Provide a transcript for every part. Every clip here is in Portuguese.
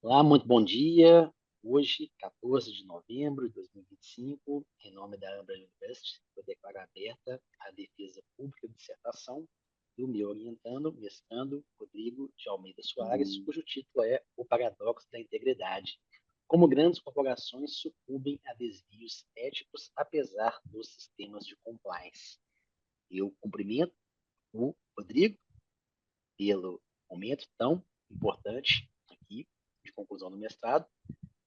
Olá, muito bom dia. Hoje, 14 de novembro de 2025, em nome da Ambra University, eu declaro aberta a defesa pública de dissertação do meu orientando, mestrando Rodrigo de Almeida Soares, cujo título é O Paradoxo da Integridade. Como grandes corporações sucumbem a desvios éticos apesar dos sistemas de compliance. Eu cumprimento o Rodrigo pelo momento tão importante aqui de conclusão do mestrado.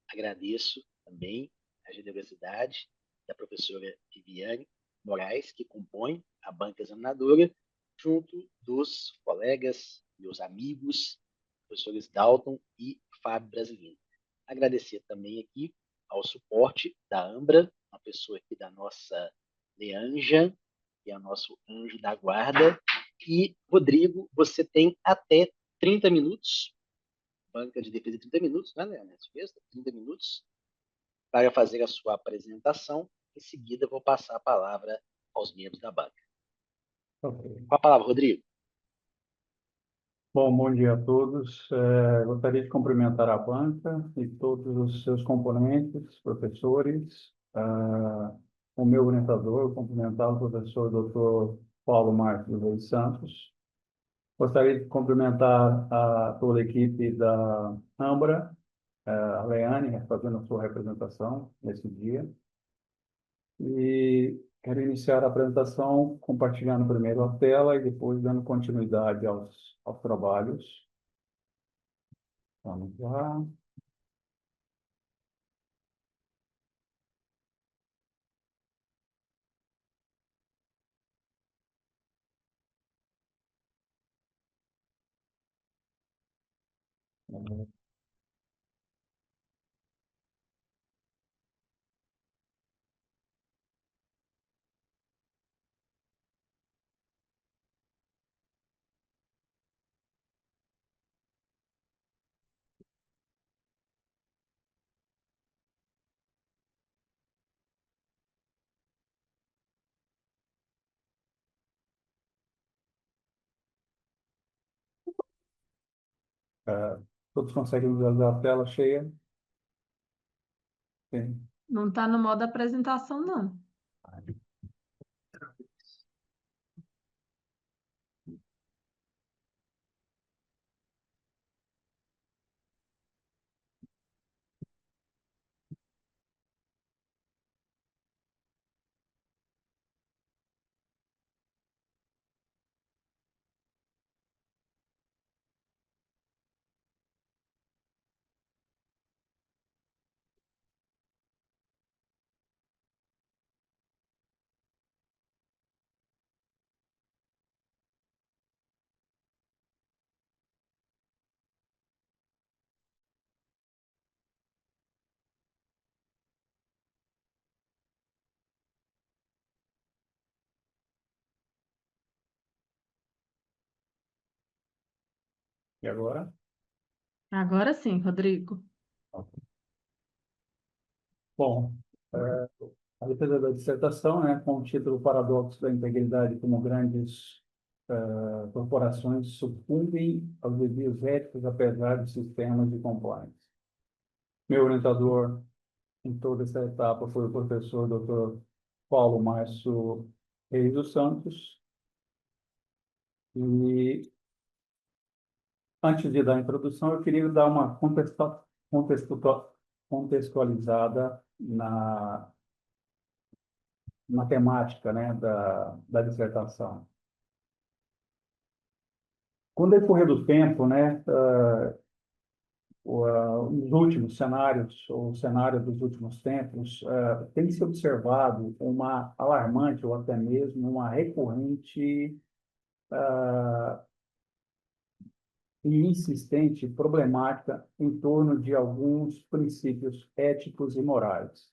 Agradeço também a generosidade da professora Viviane Moraes, que compõe a banca examinadora, junto dos colegas, meus amigos, professores Dalton e Fábio Brasilino. Agradecer também aqui ao suporte da Ambra, uma pessoa aqui da nossa Leanja, que é o nosso anjo da guarda. E, Rodrigo, você tem até 30 minutos, banca de defesa de 30 minutos, né, Leandro? 30 minutos para fazer a sua apresentação. Em seguida, vou passar a palavra aos membros da banca. Ok. Com a palavra, Rodrigo. Bom dia a todos. Gostaria de cumprimentar a banca e todos os seus componentes, professores, o meu orientador, cumprimentar o professor Dr. Paulo Marcos dos Santos. Gostaria de cumprimentar toda a equipe da Ambra, a Leane, fazendo a sua representação nesse dia. E quero iniciar a apresentação compartilhando primeiro a tela e depois dando continuidade aos trabalhos. Vamos lá. Todos conseguem visualizar a tela cheia? Sim. Não está no modo apresentação, não. E agora? Agora sim, Rodrigo. Bom, a defesa da dissertação, né, com o título Paradoxo da Integridade, como grandes corporações sucumbem aos desvios éticos apesar de sistemas de compliance. Meu orientador em toda essa etapa foi o professor Dr. Paulo Márcio Reis dos Santos. E antes de dar a introdução, eu queria dar uma contextualizada na temática, né, da dissertação. Com o decorrer do tempo, né, os últimos cenários, ou cenário dos últimos tempos, tem se observado uma alarmante, ou até mesmo uma recorrente e insistente problemática em torno de alguns princípios éticos e morais.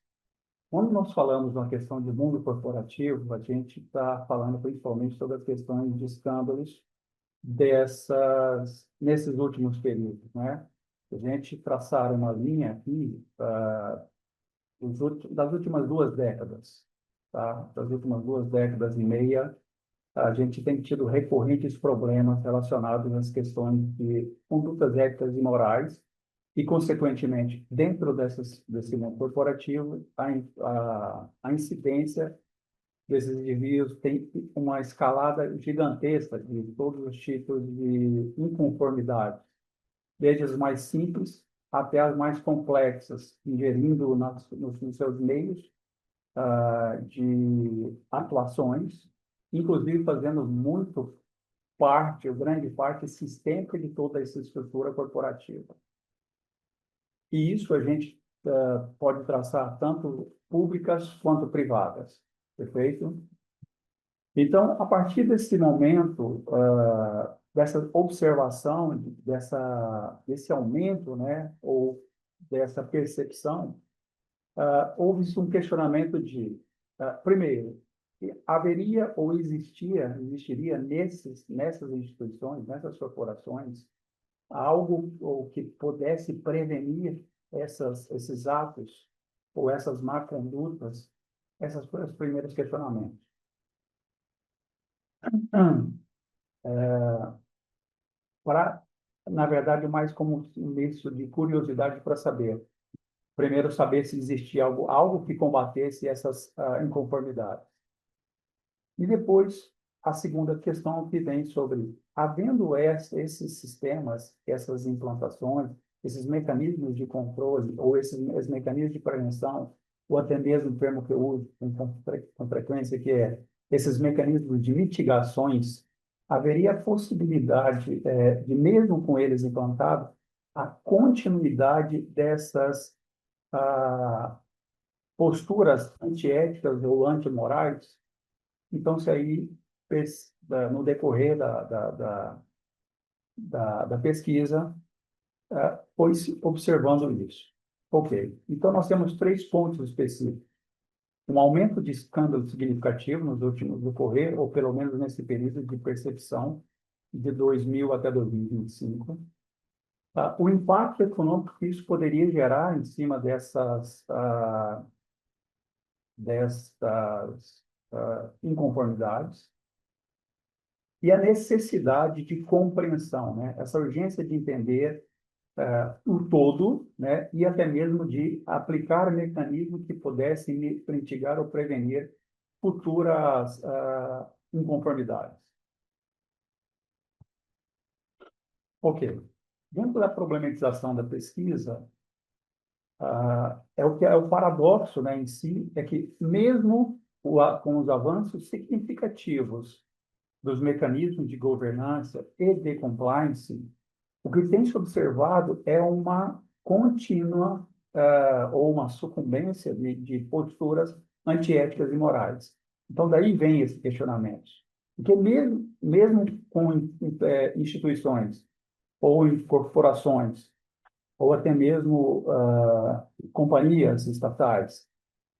Quando nós falamos na questão de mundo corporativo, a gente está falando principalmente sobre as questões de escândalos nesses últimos períodos, né? A gente traçar uma linha aqui das últimas 2 décadas, tá? Das últimas 2 décadas e meia, a gente tem tido recorrentes problemas relacionados às questões de condutas éticas e morais e, consequentemente, dentro desse mundo corporativo, a incidência desses desvios tem uma escalada gigantesca de todos os tipos de inconformidade, desde as mais simples até as mais complexas, ingerindo nos seus meios de atuações, inclusive fazendo muito parte, ou grande parte, sistêmica de toda essa estrutura corporativa. E isso a gente pode traçar tanto públicas quanto privadas, perfeito? Então, a partir desse momento, dessa observação, desse aumento, né, ou dessa percepção, houve-se um questionamento de, primeiro, haveria ou existiria nessas instituições, nessas corporações, algo ou que pudesse prevenir esses atos ou essas má condutas? Essas foram os primeiros questionamentos. Na verdade, mais como um misto de curiosidade para saber. Primeiro, saber se existia algo que combatesse essas inconformidades. E depois, a segunda questão que vem sobre, havendo esses sistemas, essas implantações, esses mecanismos de controle, ou esses mecanismos de prevenção, ou até mesmo o termo que eu uso com frequência, que é esses mecanismos de mitigações, haveria a possibilidade de, mesmo com eles implantados, a continuidade dessas posturas antiéticas ou antimorais. Então, se aí, no decorrer da pesquisa, foi se observando isso. Ok. Então, nós temos 3 pontos específicos. Um aumento de escândalo significativo nos últimos decorrer, ou pelo menos nesse período de percepção, de 2000 até 2025. O impacto econômico que isso poderia gerar em cima dessas inconformidades, e a necessidade de compreensão, né? Essa urgência de entender o todo, né? E até mesmo de aplicar mecanismos que pudessem mitigar ou prevenir futuras inconformidades. Ok. Dentro da problematização da pesquisa, o que é o paradoxo, né, em si, é que mesmo com os avanços significativos dos mecanismos de governança e de compliance, o que tem se observado é uma contínua ou uma sucumbência de posturas antiéticas e morais. Então, daí vem esse questionamento. Porque mesmo com instituições ou corporações, ou até mesmo companhias estatais,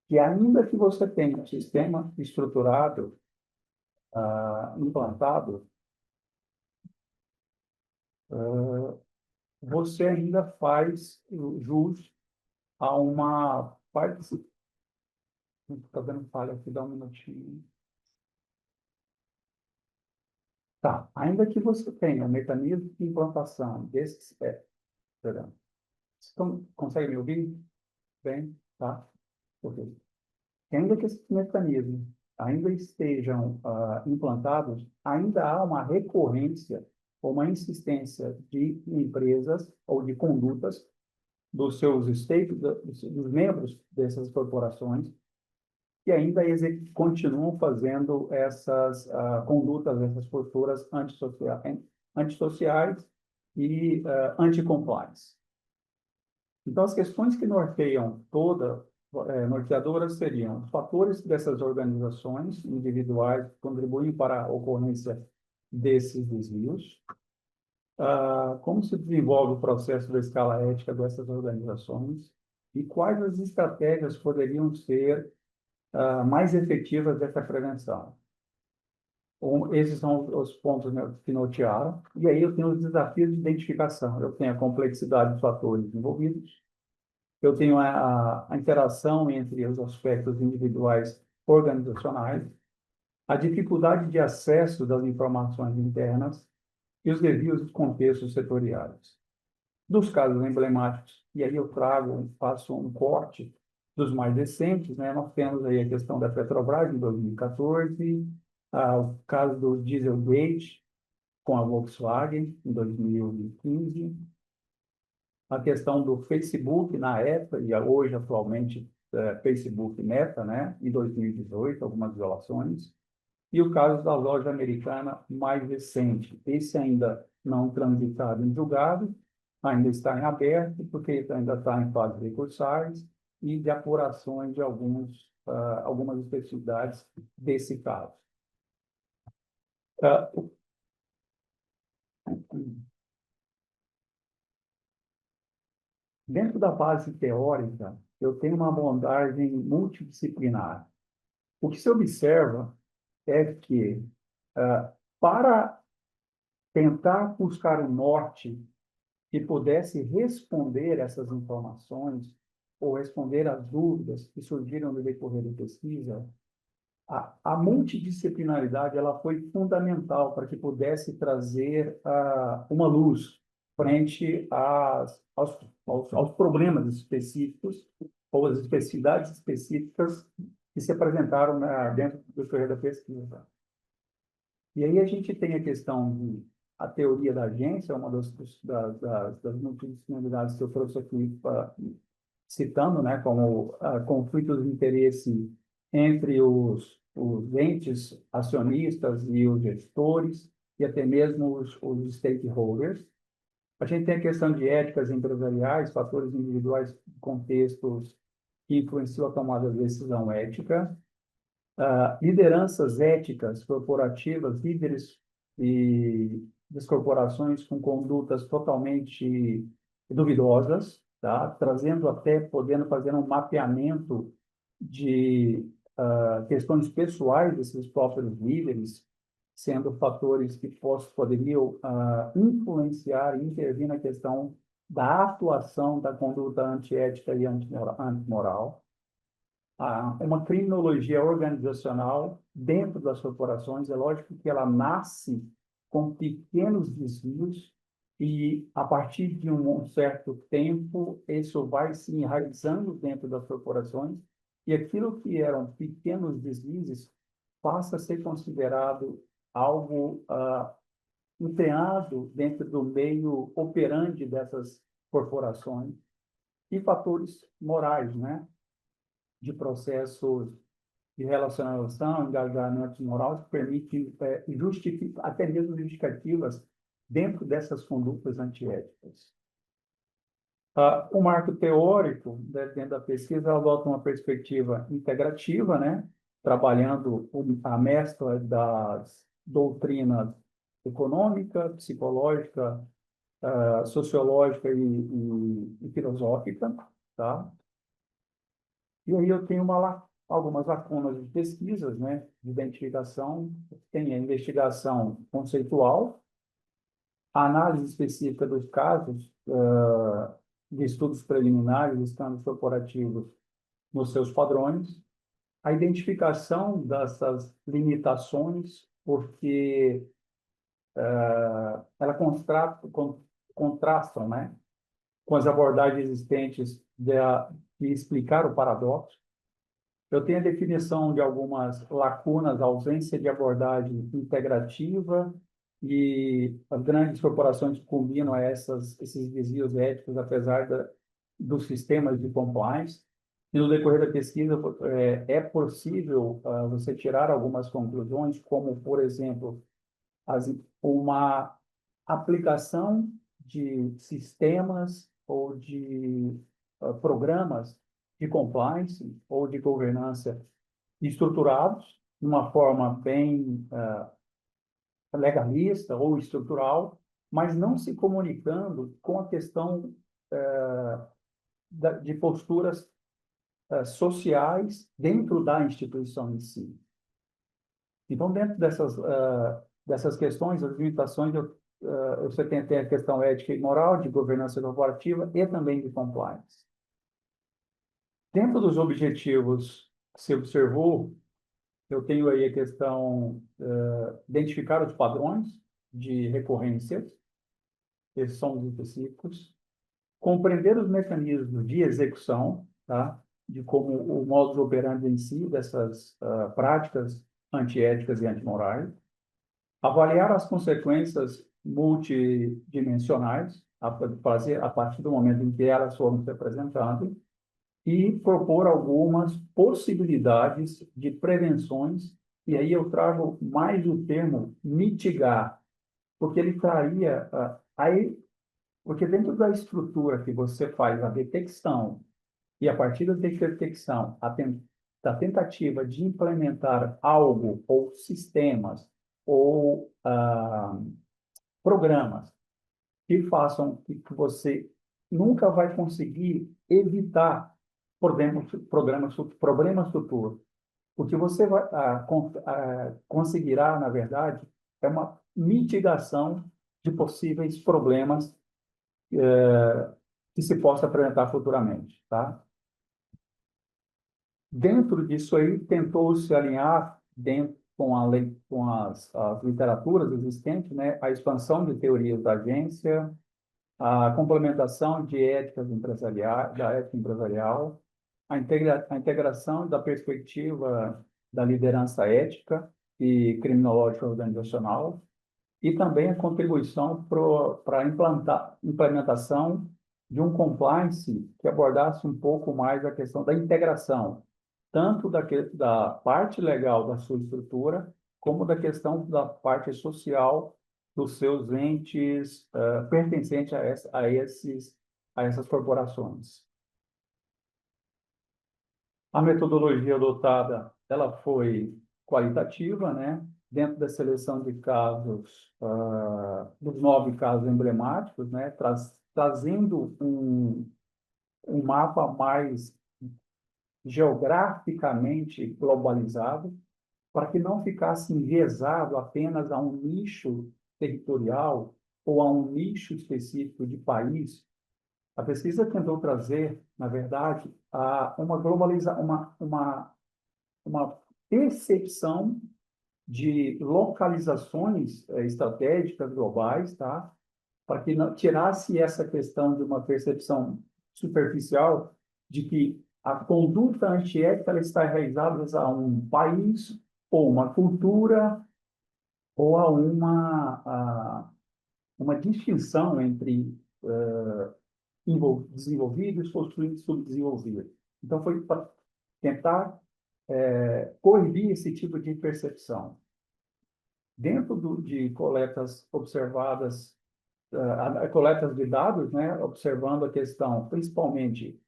que ainda que você tenha um sistema estruturado, implantado, você ainda faz jus a uma parte. Está dando falha aqui, dá um minutinho. Tá, ainda que você tenha um mecanismo de implantação desses. Perdão. Consegue me ouvir? Bem, tá? Ok. Ainda que esses mecanismos ainda estejam implantados, ainda há uma recorrência ou uma insistência de empresas ou de condutas dos seus dos membros dessas corporações, que ainda continuam fazendo essas condutas, essas posturas antissociais e anticompliance. Então, as questões que norteiam norteadoras seriam os fatores dessas organizações individuais que contribuem para a ocorrência desses desvios, como se desenvolve o processo da escala ética dessas organizações e quais as estratégias poderiam ser mais efetivas dessa prevenção. Esses são os pontos que nortearam. E aí eu tenho os desafios de identificação. Eu tenho a complexidade dos fatores envolvidos. Eu tenho a interação entre os aspectos individuais organizacionais, a dificuldade de acesso das informações internas e os desvios dos contextos setoriais. Dos casos emblemáticos, e aí eu faço um corte dos mais recentes, né? Nós temos aí a questão da Petrobras em 2014, o caso do Dieselgate com a Volkswagen em 2015, a questão do Facebook na época, e hoje atualmente Facebook Meta, né? Em 2018, algumas violações, e o caso da loja americana mais recente. Esse ainda não transitado em julgado, ainda está em aberto, porque ainda está em fase recursais e de apurações de algumas especificidades desse caso. Ah, Dentro da base teórica, eu tenho uma abordagem multidisciplinar. O que se observa é que, para tentar buscar o norte que pudesse responder essas informações ou responder às dúvidas que surgiram no decorrer da pesquisa, a multidisciplinaridade ela foi fundamental para que pudesse trazer uma luz frente aos problemas específicos ou às especificidades específicas que se apresentaram dentro do decorrer da pesquisa. E aí a gente tem a questão de a teoria da agência, uma das multidisciplinaridades que eu trouxe aqui citando, né, como conflitos de interesse entre os entes acionistas e os gestores, e até mesmo os stakeholders. A gente tem a questão de éticas empresariais, fatores individuais, contextos que influenciam a tomada de decisão ética, lideranças éticas corporativas, líderes das corporações com condutas totalmente duvidosas, tá? Trazendo até, podendo fazer um mapeamento de questões pessoais desses próprios líderes, sendo fatores que poderiam influenciar e intervir na questão da atuação da conduta antiética e antimoral. Uma criminologia organizacional dentro das corporações. É lógico que ela nasce com pequenos desvios e, a partir de um certo tempo, isso vai se enraizando dentro das corporações e aquilo que eram pequenos deslizes passa a ser considerado algo empenhado dentro do meio operandi dessas corporações e fatores morais, né? De processos de relacionação, engajamento moral, que permite até mesmo justificativas dentro dessas condutas antiéticas. O marco teórico, dentro da pesquisa, adota uma perspectiva integrativa, né? Trabalhando a mescla das doutrinas econômica, psicológica, sociológica e filosófica, tá? E aí eu tenho algumas lacunas de pesquisas, né, de identificação. Tem a investigação conceitual, a análise específica dos casos, de estudos preliminares, escândalos corporativos nos seus padrões, a identificação dessas limitações, porque ela contrastam, né, com as abordagens existentes de explicar o paradoxo. Eu tenho a definição de algumas lacunas, ausência de abordagem integrativa, e as grandes corporações combinam esses desvios éticos, apesar dos sistemas de compliance. E no decorrer da pesquisa, é possível você tirar algumas conclusões, como, por exemplo, uma aplicação de sistemas ou de programas de compliance ou de governança estruturados de uma forma bem legalista ou estrutural, mas não se comunicando com a questão de posturas sociais dentro da instituição em si. Então, dentro dessas questões, as limitações, você tem até a questão ética e moral, de governança corporativa e também de compliance. Dentro dos objetivos que se observou, eu tenho aí a questão identificar os padrões de recorrências, esses são os específicos, compreender os mecanismos de execução, tá? De como o modus operandi em si dessas práticas antiéticas e antimorais, avaliar as consequências multidimensionais, a partir do momento em que elas foram se apresentando, e propor algumas possibilidades de prevenções, e aí eu trago mais o termo mitigar, porque ele traria, porque dentro da estrutura que você faz a detecção, e a partir da detecção, da tentativa de implementar algo, ou sistemas, ou programas, que façam que você nunca vai conseguir evitar problemas futuros. O que você conseguirá, na verdade, é uma mitigação de possíveis problemas que se possa apresentar futuramente, tá? Dentro disso aí, tentou-se alinhar com a lei, com as literaturas existentes, né, a expansão de teorias da agência, a complementação de éticas empresariais, da ética empresarial, a integração da perspectiva da liderança ética e criminológica organizacional, e também a contribuição para a implementação de um compliance que abordasse um pouco mais a questão da integração, tanto da parte legal da sua estrutura, como da questão da parte social dos seus entes pertencentes a essas corporações. A metodologia adotada, ela foi qualitativa, né? Dentro da seleção de casos, dos 9 casos emblemáticos, né? Trazendo um mapa mais geograficamente globalizado, para que não ficasse enviesado apenas a um nicho territorial ou a um nicho específico de país. A pesquisa tentou trazer, na verdade, uma percepção de localizações estratégicas globais, tá? Para que não tirasse essa questão de uma percepção superficial de que a conduta antiética ela está enraizada a um país ou uma cultura ou uma distinção entre desenvolvidos e subdesenvolvidos. Então, foi para tentar coibir esse tipo de percepção. Dentro de coletas observadas, coletas de dados, né, observando a questão, principalmente,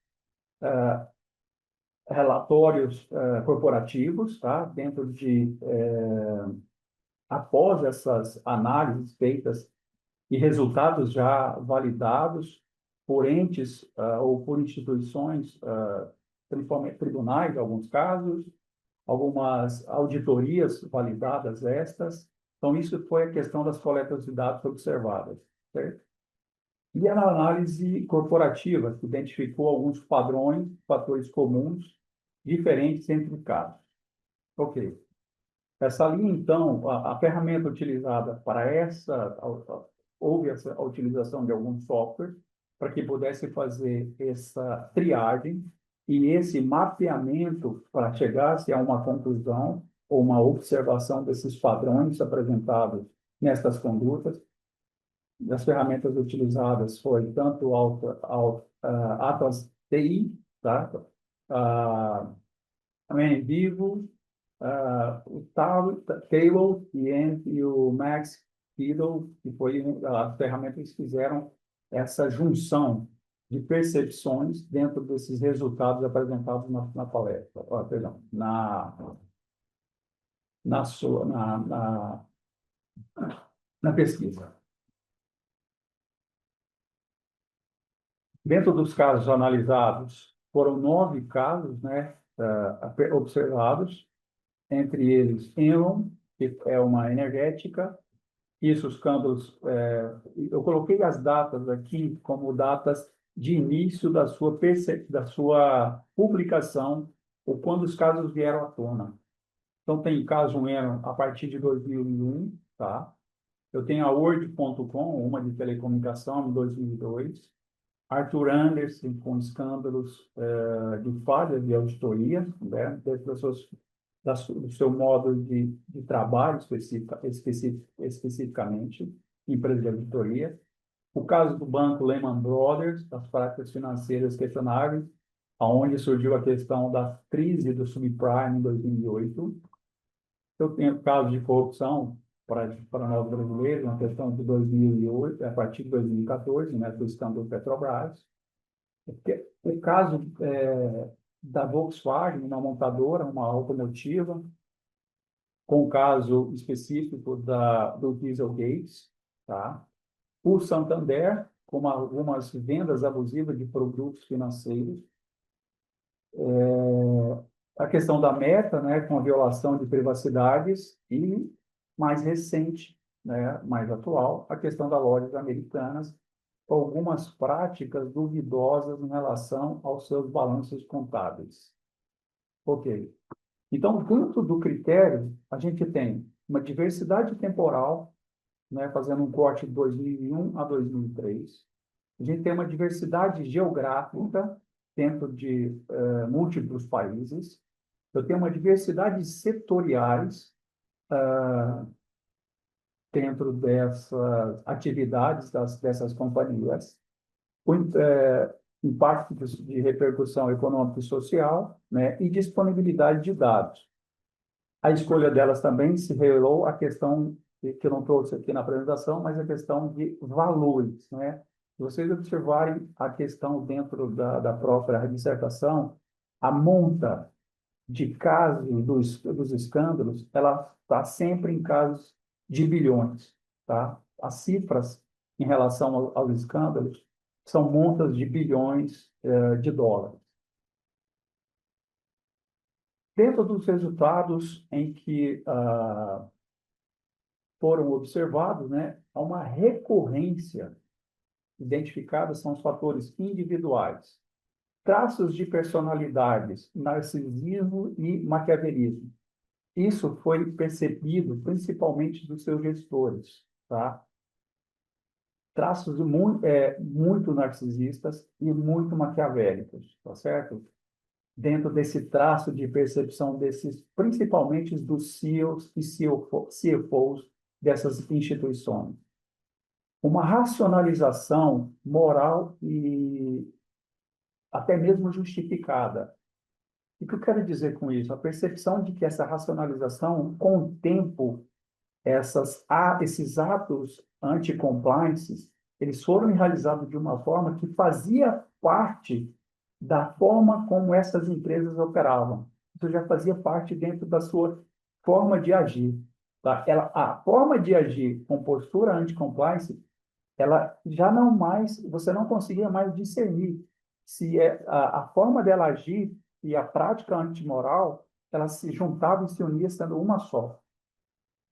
relatórios corporativos, tá, após essas análises feitas e resultados já validados por entes ou por instituições, principalmente tribunais, em alguns casos, algumas auditorias validadas estas. Então, isso foi a questão das coletas de dados observadas, certo? E a análise corporativa, que identificou alguns padrões, fatores comuns, diferentes entre casos. Ok. Essa linha, então, a ferramenta utilizada para houve a utilização de alguns softwares para que pudesse fazer essa triagem e esse mapeamento para chegar-se a uma conclusão ou uma observação desses padrões apresentados nestas condutas. As ferramentas utilizadas foi tanto o Atlas TI, tá? O NVivo, o Table e o Max Fiddle, que foi as ferramentas que fizeram essa junção de percepções dentro desses resultados apresentados na palestra, perdão, na pesquisa. Dentro dos casos analisados, foram 9 casos, né, observados, entre eles Enron, que é uma energética. Isso, os campos, eu coloquei as datas aqui como datas de início da sua publicação, ou quando os casos vieram à tona. Então, tem caso Enron a partir de 2001, tá? Eu tenho a Word.com, uma de telecomunicação, em 2002. Arthur Andersen, com escândalos de falhas de auditoria, né, do seu modo de trabalho especificamente, empresa de auditoria. O caso do banco Lehman Brothers, das práticas financeiras questionáveis, aonde surgiu a questão da crise do subprime em 2008. Eu tenho casos de corrupção para nós brasileiros, na questão de 2008, a partir de 2014, né, do escândalo Petrobras. O caso da Volkswagen, uma montadora, uma automotiva, com o caso específico do Dieselgate, tá? O Santander, com algumas vendas abusivas de produtos financeiros. A questão da Meta, né, com a violação de privacidades e, mais recente, né, mais atual, a questão das lojas americanas, com algumas práticas duvidosas em relação aos seus balanços contábeis. Ok. Então, dentro do critério, a gente tem uma diversidade temporal, né, fazendo um corte de 2001 a 2003. A gente tem uma diversidade geográfica dentro de múltiplos países. Eu tenho uma diversidade setoriais dentro dessas atividades dessas companhias. O impacto de repercussão econômica e social, né, e disponibilidade de dados. A escolha delas também se revelou a questão que eu não trouxe aqui na apresentação, mas a questão de valores, né? Se vocês observarem a questão dentro da própria dissertação, a monta de casos dos escândalos, ela está sempre em casos de bilhões, tá? As cifras em relação aos escândalos são montas de bilhões de dólares. Dentro dos resultados em que foram observados, né, há uma recorrência identificada, são os fatores individuais, traços de personalidades, narcisismo e maquiavelismo. Isso foi percebido principalmente dos seus gestores, tá? Traços muito narcisistas e muito maquiavélicos, tá certo? Dentro desse traço de percepção desses, principalmente dos CEOs e CFOs dessas instituições. Uma racionalização moral e até mesmo justificada. O que eu quero dizer com isso? A percepção de que essa racionalização, com o tempo, esses atos anti-compliance, eles foram realizados de uma forma que fazia parte da forma como essas empresas operavam. Isso já fazia parte dentro da sua forma de agir. Tá? A forma de agir com postura anti-compliance, ela já não mais, você não conseguia mais discernir se a forma dela agir e a prática antimoral, ela se juntava e se unia sendo uma só.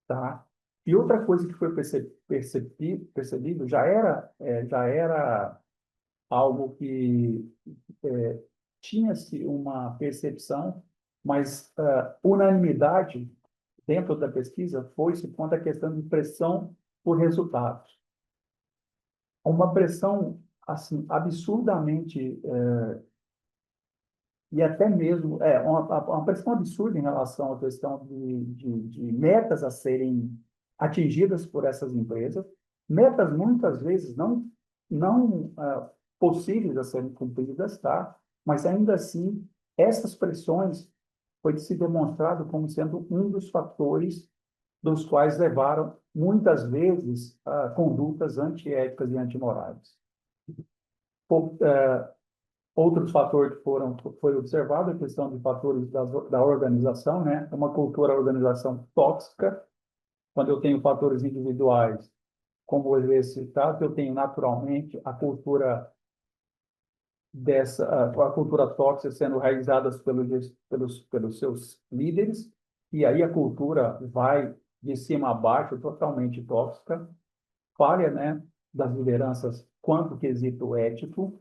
Tá? E outra coisa que foi percebido já era algo que tinha-se uma percepção, mas unanimidade dentro da pesquisa foi-se quanto à questão de pressão por resultados. Uma pressão assim absurdamente e até mesmo uma pressão absurda em relação à questão de metas a serem atingidas por essas empresas, metas muitas vezes não possíveis a serem cumpridas, tá? Mas ainda assim, essas pressões foi se demonstrado como sendo um dos fatores dos quais levaram muitas vezes a condutas antiéticas e antimorais. Outros fatores que foi observado, a questão de fatores da organização, né? Uma cultura organização tóxica. Quando eu tenho fatores individuais, como o exercitado, eu tenho naturalmente a cultura a cultura tóxica sendo realizada pelos seus líderes, e aí a cultura vai de cima a baixo, totalmente tóxica, falha, né, das lideranças quanto quesito ético,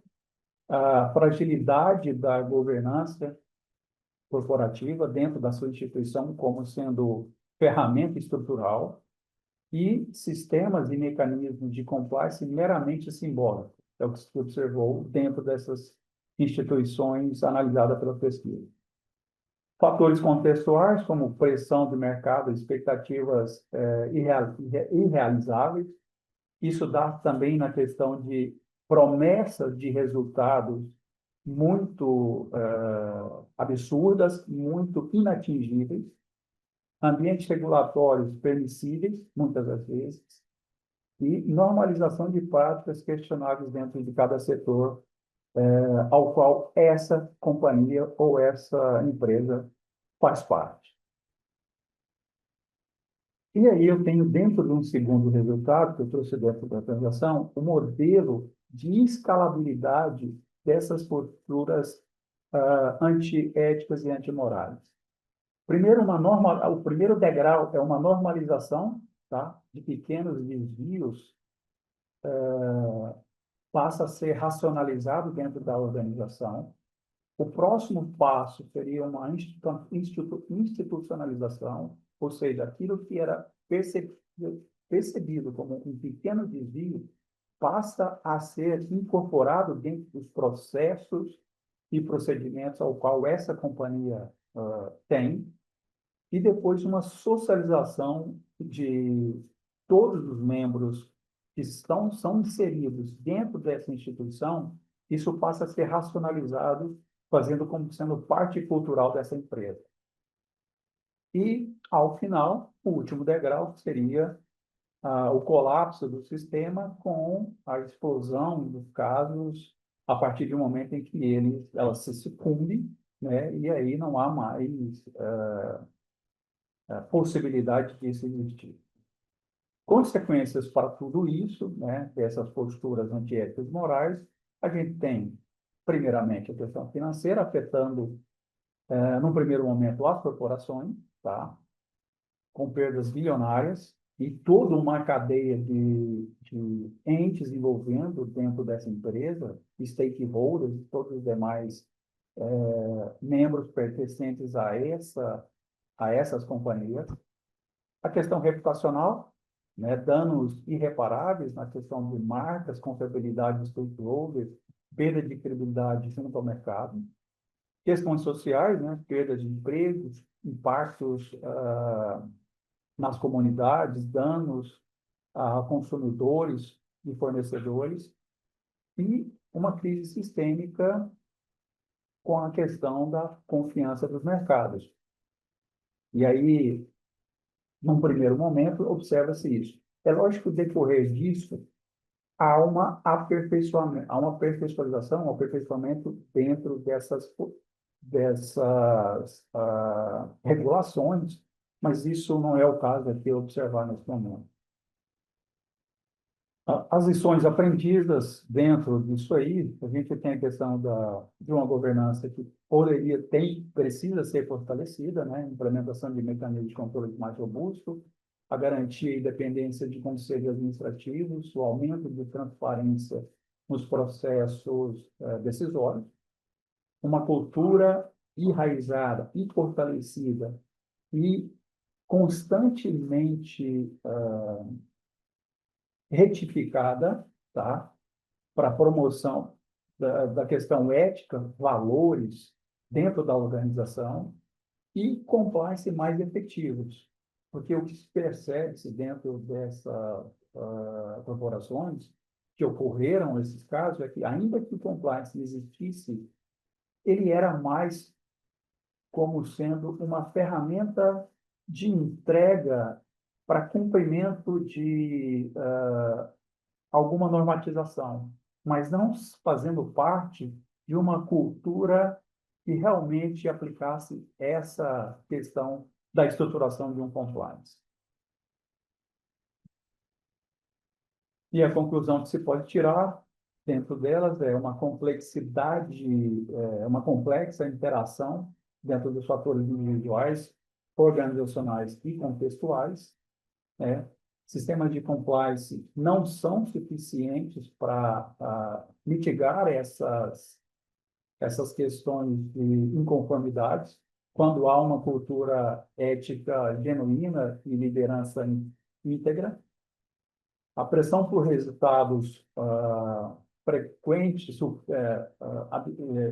a fragilidade da governança corporativa dentro da sua instituição como sendo ferramenta estrutural e sistemas e mecanismos de compliance meramente simbólicos. é o que se observou dentro dessas instituições analisadas pela pesquisa. Fatores contextuais, como pressão de mercado, expectativas irrealizáveis. Isso dá também na questão de promessas de resultados muito absurdas, muito inatingíveis. Ambientes regulatórios permissíveis, muitas das vezes, e normalização de práticas questionáveis dentro de cada setor ao qual essa companhia ou essa empresa faz parte. E aí eu tenho, dentro de um segundo resultado, que eu trouxe dentro da transação, o modelo de escalabilidade dessas posturas antiéticas e antimorais. Primeiro, o primeiro degrau é uma normalização, tá, de pequenos desvios, passa a ser racionalizado dentro da organização. O próximo passo seria uma institucionalização, ou seja, aquilo que era percebido como um pequeno desvio passa a ser incorporado dentro dos processos e procedimentos ao qual essa companhia tem, e depois uma socialização de todos os membros que são inseridos dentro dessa instituição. Isso passa a ser racionalizado, fazendo como sendo parte cultural dessa empresa. E, ao final, o último degrau seria o colapso do sistema com a explosão dos casos a partir do momento em que ela se sucumbe, né? E aí não há mais possibilidade disso existir. Consequências para tudo isso, né, dessas posturas antiéticas e morais, a gente tem, primeiramente, a questão financeira, afetando, num primeiro momento, as corporações, tá, com perdas bilionárias, e toda uma cadeia de entes envolvendo dentro dessa empresa, stakeholders e todos os demais membros pertencentes a essas companhias. A questão reputacional, né, danos irreparáveis na questão de marcas, confiabilidade dos stakeholders, perda de credibilidade junto ao mercado. Questões sociais, né, perda de empregos, impactos nas comunidades, danos a consumidores e fornecedores, e uma crise sistêmica com a questão da confiança dos mercados. E aí, num primeiro momento, observa-se isso. É lógico que, decorrer disso, há um aperfeiçoamento dentro dessas regulações, mas isso não é o caso aqui observar nesse momento. As lições aprendidas dentro disso aí, a gente tem a questão de uma governança que precisa ser fortalecida, né? Implementação de mecanismos de controle mais robusto, a garantia e independência de conselhos administrativos, o aumento de transparência nos processos decisórios, uma cultura enraizada e fortalecida e constantemente retificada, tá? Para a promoção da questão ética, valores dentro da organização, e compliance mais efetivos. Porque o que se percebe dentro dessas corporações que ocorreram esses casos é que, ainda que o compliance existisse, ele era mais como sendo uma ferramenta de entrega para cumprimento de alguma normatização, mas não fazendo parte de uma cultura que realmente aplicasse essa questão da estruturação de um compliance. E a conclusão que se pode tirar dentro delas é uma uma complexa interação dentro dos fatores individuais, organizacionais e contextuais, né? Sistemas de compliance não são suficientes para mitigar essas questões de inconformidades, quando há uma cultura ética genuína e liderança íntegra. A pressão por resultados frequentes,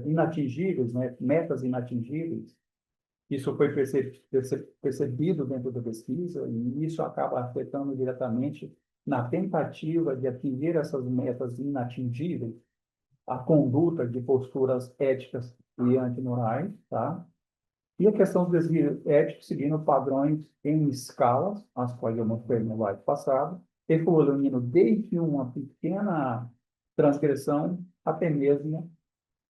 inatingíveis, né? Metas inatingíveis. Isso foi percebido dentro da pesquisa e isso acaba afetando diretamente na tentativa de atingir essas metas inatingíveis, a conduta de posturas éticas e antimorais, tá? E a questão do desvio ético seguindo padrões em escalas, as quais eu mostrei no slide passado, evoluindo desde uma pequena transgressão até mesmo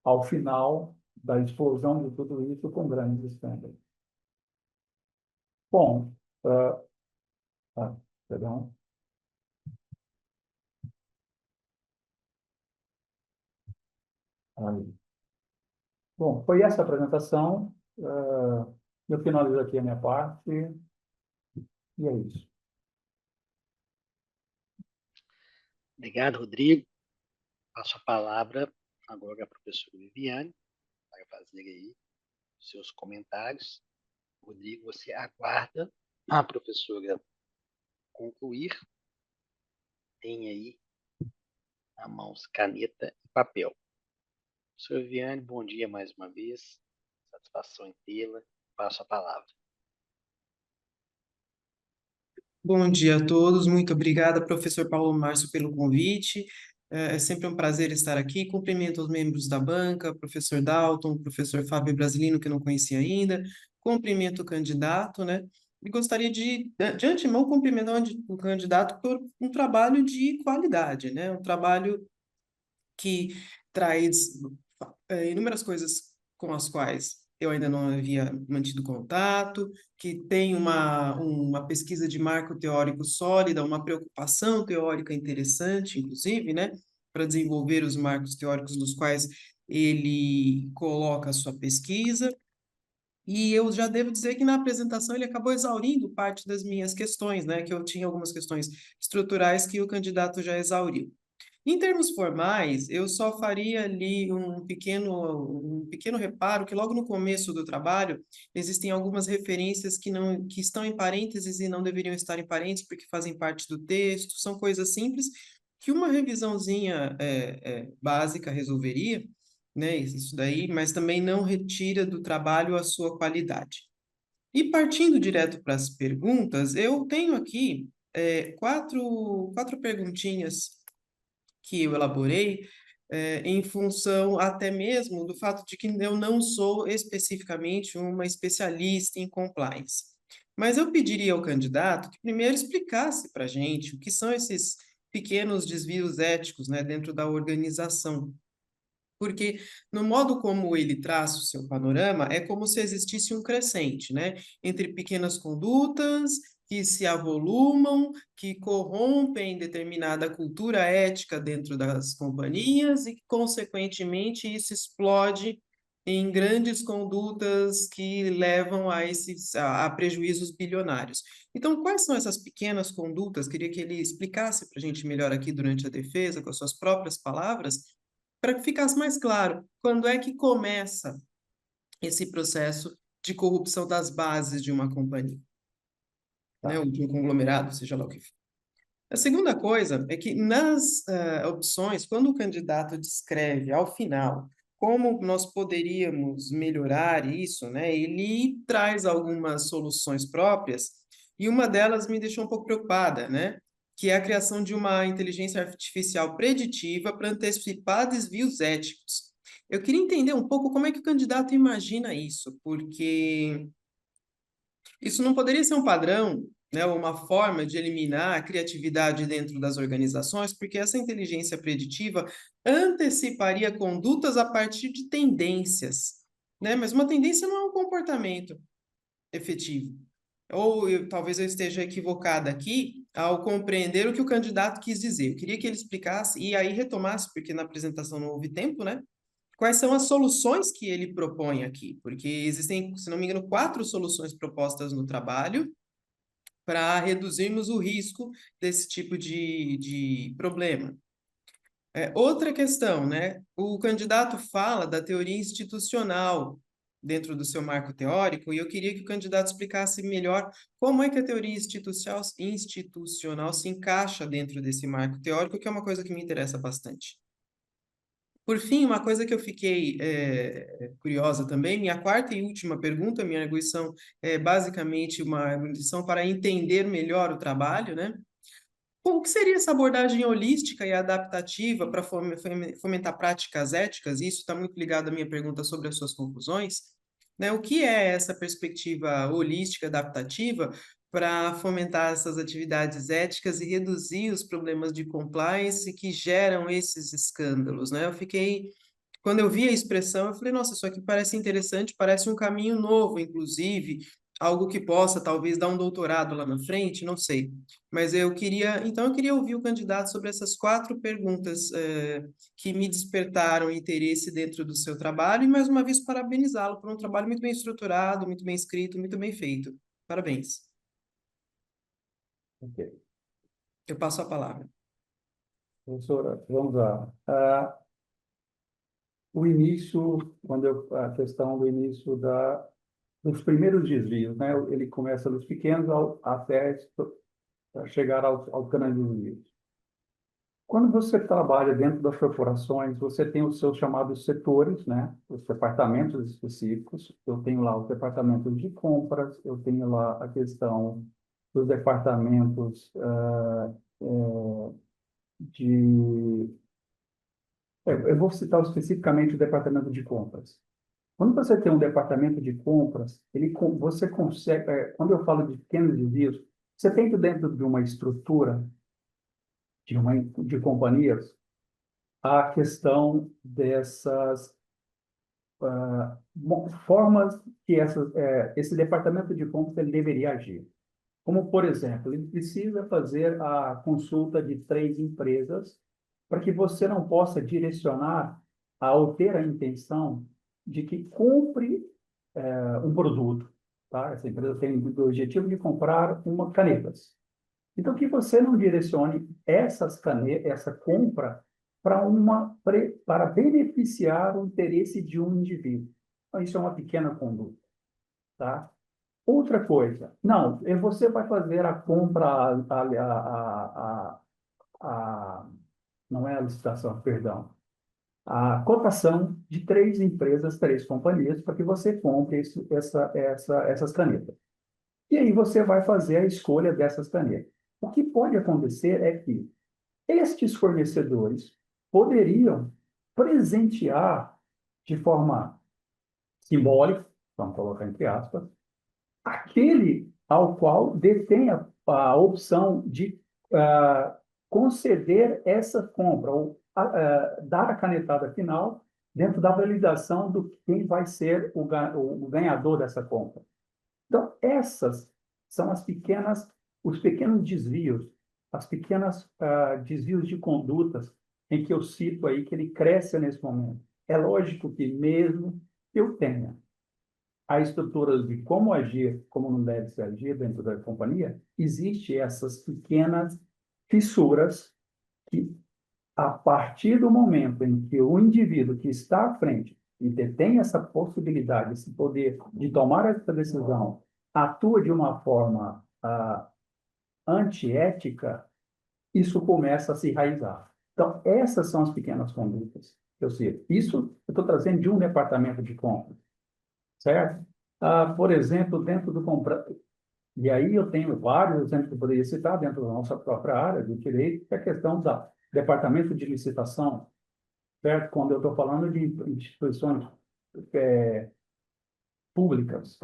ao final da explosão de tudo isso com grandes escândalos. Bom, perdão. Aí. Bom, foi essa a apresentação. Eu finalizo aqui a minha parte e é isso. Obrigado, Rodrigo. Passo a palavra agora à professora Viviane para fazer aí os seus comentários. Rodrigo, você aguarda a professora concluir. Tem aí na mãos caneta e papel. Professora Viviane, bom dia mais uma vez. Satisfação em tê-la. Passo a palavra. Bom dia a todos, muito obrigada, professor Paulo Márcio, pelo convite. É sempre um prazer estar aqui. Cumprimento os membros da banca, professor Dalton, professor Fábio Brasilino, que eu não conhecia ainda. Cumprimento o candidato, né? E gostaria de antemão, cumprimentar o candidato por um trabalho de qualidade, né? Um trabalho que traz inúmeras coisas com as quais eu ainda não havia mantido contato, que tem uma pesquisa de marco teórico sólida, uma preocupação teórica interessante, inclusive, né, para desenvolver os marcos teóricos nos quais ele coloca a sua pesquisa. E eu já devo dizer que na apresentação ele acabou exaurindo parte das minhas questões, né, que eu tinha algumas questões estruturais que o candidato já exauriu. Em termos formais, eu só faria ali um pequeno reparo que logo no começo do trabalho existem algumas referências que estão em parênteses e não deveriam estar em parênteses porque fazem parte do texto, são coisas simples que uma revisãozinha básica resolveria, né, isso daí, mas também não retira do trabalho a sua qualidade. E partindo direto para as perguntas, eu tenho aqui quatro perguntinhas que eu elaborei em função até mesmo do fato de que eu não sou especificamente uma especialista em compliance. Mas eu pediria ao candidato que primeiro explicasse para a gente o que são esses pequenos desvios éticos, né, dentro da organização. Porque no modo como ele traça o seu panorama, é como se existisse um crescente, né? Entre pequenas condutas que se avolumam, que corrompem determinada cultura ética dentro das companhias e que, consequentemente, isso explode em grandes condutas que levam a prejuízos bilionários. Então, quais são essas pequenas condutas? Queria que ele explicasse para a gente melhor aqui durante a defesa, com as suas próprias palavras, para que ficasse mais claro quando é que começa esse processo de corrupção das bases de uma companhia, né, ou de um conglomerado, seja lá o que for. A segunda coisa é que nas opções, quando o candidato descreve ao final como nós poderíamos melhorar isso, né, ele traz algumas soluções próprias e uma delas me deixou um pouco preocupada, né, que é a criação de uma inteligência artificial preditiva para antecipar desvios éticos. Eu queria entender um pouco como é que o candidato imagina isso, porque isso não poderia ser um padrão, né, ou uma forma de eliminar a criatividade dentro das organizações, porque essa inteligência preditiva anteciparia condutas a partir de tendências, né? Mas uma tendência não é um comportamento efetivo. Ou talvez eu esteja equivocada aqui ao compreender o que o candidato quis dizer. Eu queria que ele explicasse e aí retomasse, porque na apresentação não houve tempo, né? Quais são as soluções que ele propõe aqui? Porque existem, se não me engano, 4 soluções propostas no trabalho para reduzirmos o risco desse tipo de problema. Outra questão, né? O candidato fala da teoria institucional dentro do seu marco teórico, e eu queria que o candidato explicasse melhor como é que a teoria institucional se encaixa dentro desse marco teórico, que é uma coisa que me interessa bastante. Por fim, uma coisa que eu fiquei curiosa também, minha quarta e última pergunta, minha arguição é basicamente uma arguição para entender melhor o trabalho, né? O que seria essa abordagem holística e adaptativa para fomentar práticas éticas? Isso está muito ligado à minha pergunta sobre as suas conclusões, né? O que é essa perspectiva holística adaptativa para fomentar essas atividades éticas e reduzir os problemas de compliance que geram esses escândalos, né? Quando eu vi a expressão, eu falei, nossa, isso aqui parece interessante, parece um caminho novo, inclusive, algo que possa talvez dar um doutorado lá na frente, não sei. Mas então eu queria ouvir o candidato sobre essas 4 perguntas que me despertaram interesse dentro do seu trabalho e mais uma vez parabenizá-lo por um trabalho muito bem estruturado, muito bem escrito, muito bem feito. Parabéns. Ok. Eu passo a palavra. Professora, vamos lá. O início, a questão do início dos primeiros desvios, né? Ele começa dos pequenos até chegar aos grandes desvios. Quando você trabalha dentro das corporações, você tem os seus chamados setores, né? Os departamentos específicos. Eu tenho lá os departamentos de compras, eu tenho lá a questão dos departamentos de... eu vou citar especificamente o departamento de compras. Quando você tem um departamento de compras, você consegue... quando eu falo de pequenos desvios, você tem que, dentro de uma estrutura de companhias, a questão dessas formas que esse departamento de compras ele deveria agir. Como, por exemplo, ele precisa fazer a consulta de 3 empresas para que você não possa direcionar ou ter a intenção de que compre um produto. Tá? Essa empresa tem o objetivo de comprar canetas. Então, que você não direcione essa compra para beneficiar o interesse de um indivíduo. Então, isso é uma pequena conduta, tá? Outra coisa, não, você vai fazer a compra, não é a licitação, perdão, a cotação de 3 empresas, 3 companhias, para que você compre essas canetas. E aí você vai fazer a escolha dessas canetas. O que pode acontecer é que estes fornecedores poderiam presentear de forma simbólica, vamos colocar entre aspas, aquele ao qual detém a opção de conceder essa compra, ou dar a canetada final dentro da validação do quem vai ser o ganhador dessa compra. Então, essas são os pequenos desvios, as pequenas desvios de condutas em que eu cito aí que ele cresce nesse momento. É lógico que mesmo que eu tenha a estrutura de como agir, como não deve se agir dentro da companhia, existe essas pequenas fissuras que, a partir do momento em que o indivíduo que está à frente e tem essa possibilidade, esse poder de tomar essa decisão, atua de uma forma antiética, isso começa a se enraizar. Então, essas são as pequenas condutas que eu cito. Isso eu estou trazendo de um departamento de compras, certo? Por exemplo, dentro do compra... E aí eu tenho vários exemplos que eu poderia citar dentro da nossa própria área do direito, que é a questão do departamento de licitação, certo? Quando eu estou falando de instituições públicas.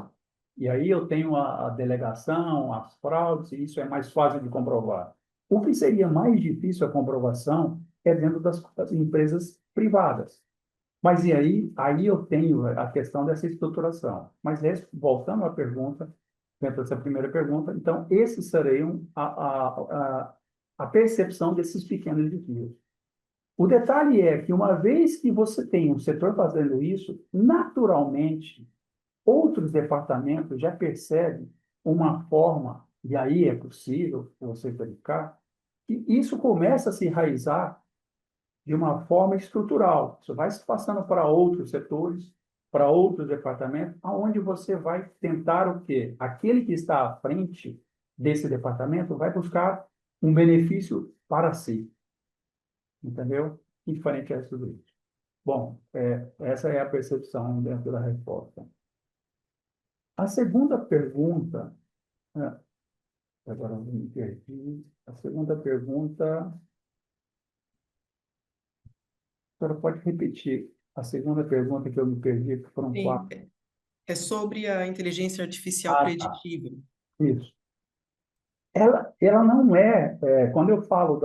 E aí eu tenho a delegação, as fraudes, e isso é mais fácil de comprovar. O que seria mais difícil a comprovação é dentro das empresas privadas. Mas e aí eu tenho a questão dessa estruturação. Mas voltando à pergunta, dentro dessa primeira pergunta, então esses seriam a percepção desses pequenos desvios. O detalhe é que uma vez que você tem um setor fazendo isso, naturalmente outros departamentos já percebem uma forma, e aí é possível você verificar, que isso começa a se enraizar de uma forma estrutural. Isso vai se passando para outros setores, para outros departamentos, aonde você vai tentar o quê? Aquele que está à frente desse departamento vai buscar um benefício para si. Entendeu? Que diferente é tudo isso. Bom, essa é a percepção dentro da resposta. A segunda pergunta, agora eu me perdi. A segunda pergunta, a senhora pode repetir a segunda pergunta que eu me perdi, que foram Sim, quatro. é sobre a inteligência artificial Ah, tá. preditiva. Isso. Ela não quando eu falo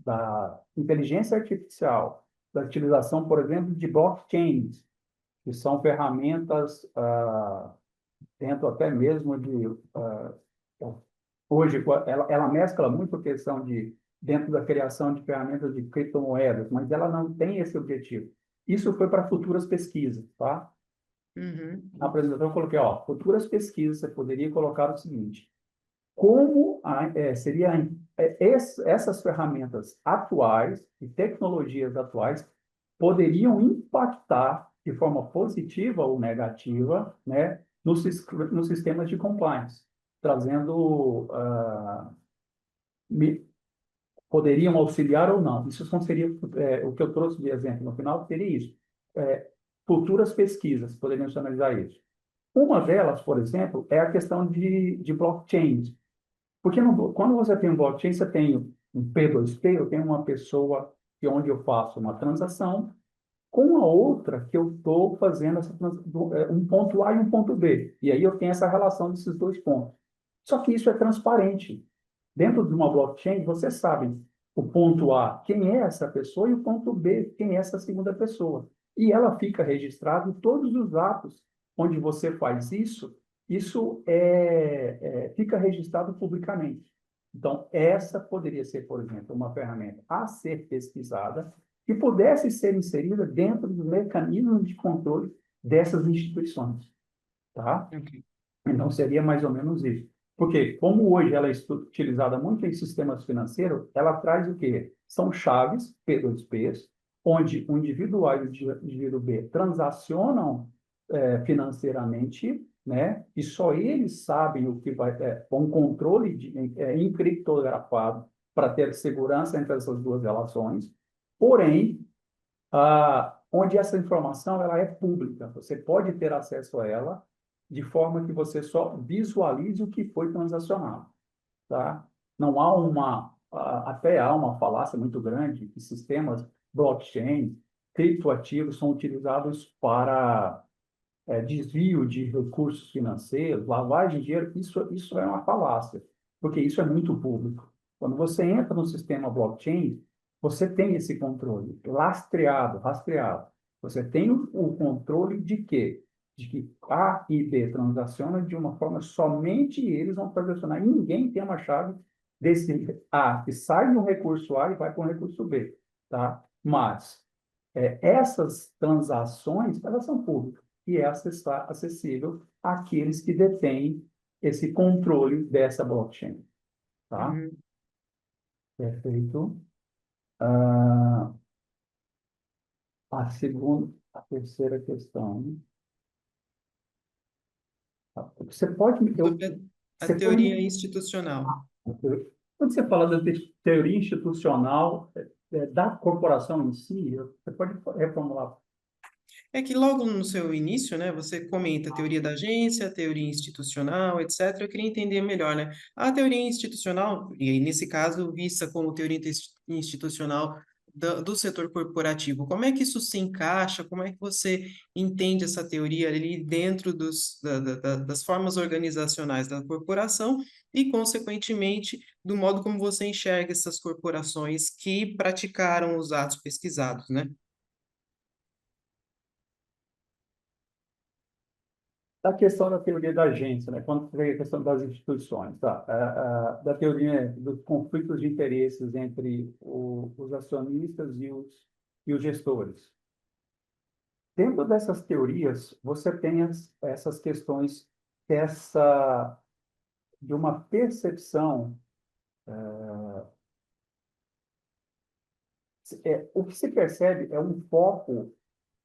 da inteligência artificial, da utilização, por exemplo, de blockchains, que são ferramentas dentro até mesmo hoje, ela mescla muito a questão dentro da criação de ferramentas de criptomoedas, mas ela não tem esse objetivo. Isso foi para futuras pesquisas, tá? Uhum. Na apresentação eu coloquei, futuras pesquisas, você poderia colocar o seguinte: como essas ferramentas atuais e tecnologias atuais poderiam impactar de forma positiva ou negativa, né, nos sistemas de compliance, trazendo, poderiam auxiliar ou não. Isso não seria, o que eu trouxe de exemplo no final, seria isso. Futuras pesquisas poderiam analisar isso. Uma delas, por exemplo, é a questão de blockchains. Porque quando você tem um blockchain, você tem um P2P, eu tenho uma pessoa onde eu faço uma transação com a outra que eu estou fazendo um ponto A e um ponto B. E aí eu tenho essa relação desses dois pontos. Só que isso é transparente. Dentro de uma blockchain, você sabe o ponto A, quem é essa pessoa, e o ponto B, quem é essa segunda pessoa. E ela fica registrada em todos os atos onde você faz isso, fica registrado publicamente. Então, essa poderia ser, por exemplo, uma ferramenta a ser pesquisada que pudesse ser inserida dentro dos mecanismos de controle dessas instituições, tá? Ok. Então, seria mais ou menos isso. Porque, como hoje ela é utilizada muito em sistemas financeiros, ela traz o quê? São chaves, P2Ps, onde o indivíduo A e o indivíduo B transacionam financeiramente, né? E só eles sabem o que vai um controle encriptografado para ter segurança entre essas duas relações. Porém, onde essa informação ela é pública, você pode ter acesso a ela de forma que você só visualize o que foi transacionado, tá? Não há até há uma falácia muito grande que sistemas blockchain, criptoativos são utilizados para desvio de recursos financeiros, lavagem de dinheiro. Isso é uma falácia, porque isso é muito público. Quando você entra no sistema blockchain, você tem esse controle rastreado. Você tem o controle de quê? De que A e B transacionam de uma forma somente eles vão transacionar. E ninguém tem uma chave desse A que sai de um recurso A e vai para um recurso B, tá? Mas essas transações, elas são públicas e essa está acessível àqueles que detêm esse controle dessa blockchain, tá? Uhum. Perfeito. A terceira questão. Você pode, Sobre a você pode, teoria institucional. quando você fala da teoria institucional da corporação em si, você pode reformular. É que logo no seu início, né, você comenta a teoria da agência, a teoria institucional, etc. Eu queria entender melhor, né? A teoria institucional, e aí, nesse caso, vista como teoria institucional do setor corporativo, como é que isso se encaixa? Como é que você entende essa teoria ali dentro das formas organizacionais da corporação e, consequentemente, do modo como você enxerga essas corporações que praticaram os atos pesquisados, né? A questão da teoria da agência, né? Quando vem a questão das instituições, tá? Da teoria dos conflitos de interesses entre os acionistas e os gestores. Dentro dessas teorias, você tem essas questões de uma percepção. O que se percebe é um foco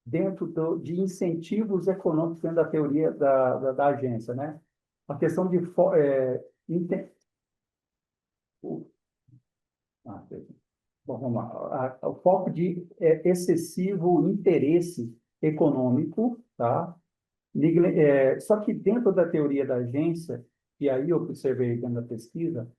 dentro de incentivos econômicos dentro da teoria da agência, né? A questão de o- ah, Bom, vamos lá. O foco de excessivo interesse econômico, tá? Só que dentro da teoria da agência, e aí eu observei dentro da pesquisa,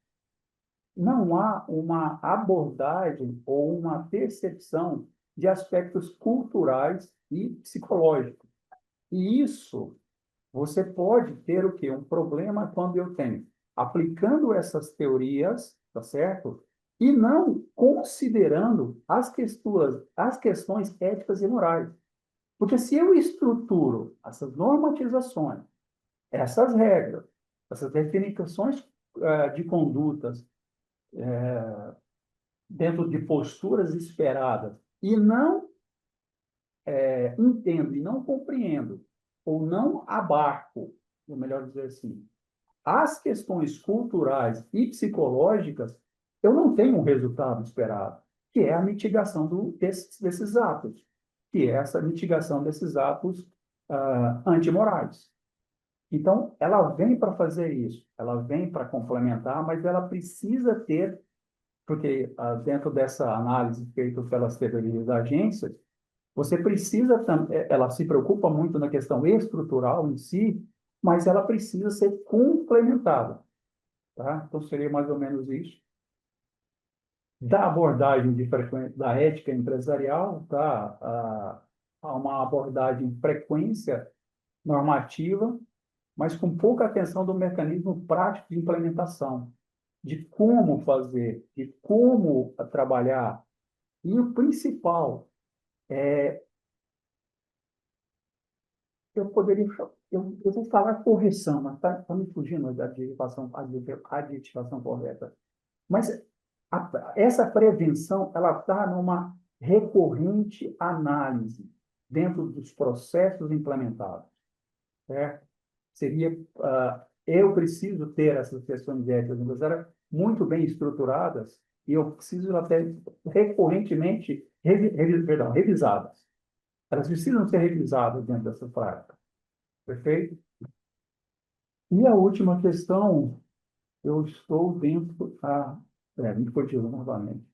não há uma abordagem ou uma percepção de aspectos culturais e psicológicos. E isso, você pode ter o quê? Um problema quando eu tenho, aplicando essas teorias, tá certo? E não considerando as questões éticas e morais. Porque se eu estruturo essas normatizações, essas regras, essas definições de condutas dentro de posturas esperadas e não entendo e não compreendo ou não abarco, ou melhor dizer assim, as questões culturais e psicológicas, eu não tenho um resultado esperado, que é a mitigação desses atos, que é essa mitigação desses atos antimorais. Então, ela vem para fazer isso, ela vem para complementar, mas ela precisa ter, porque dentro dessa análise feita pelas teorias da agência, você precisa, ela se preocupa muito na questão estrutural em si, mas ela precisa ser complementada, tá? Então, seria mais ou menos isso. Da abordagem da ética empresarial, tá? A uma abordagem frequência normativa, mas com pouca atenção do mecanismo prático de implementação, de como fazer, de como trabalhar. E o principal, eu poderia, eu vou falar correção, mas está me fugindo da adjetivação correta. Mas essa prevenção, ela está numa recorrente análise dentro dos processos implementados, certo? Seria, eu preciso ter essas questões éticas empresariais muito bem estruturadas e eu preciso até recorrentemente revisadas. Elas precisam ser revisadas dentro dessa prática. Perfeito? E a última questão, eu estou dentro me continua novamente.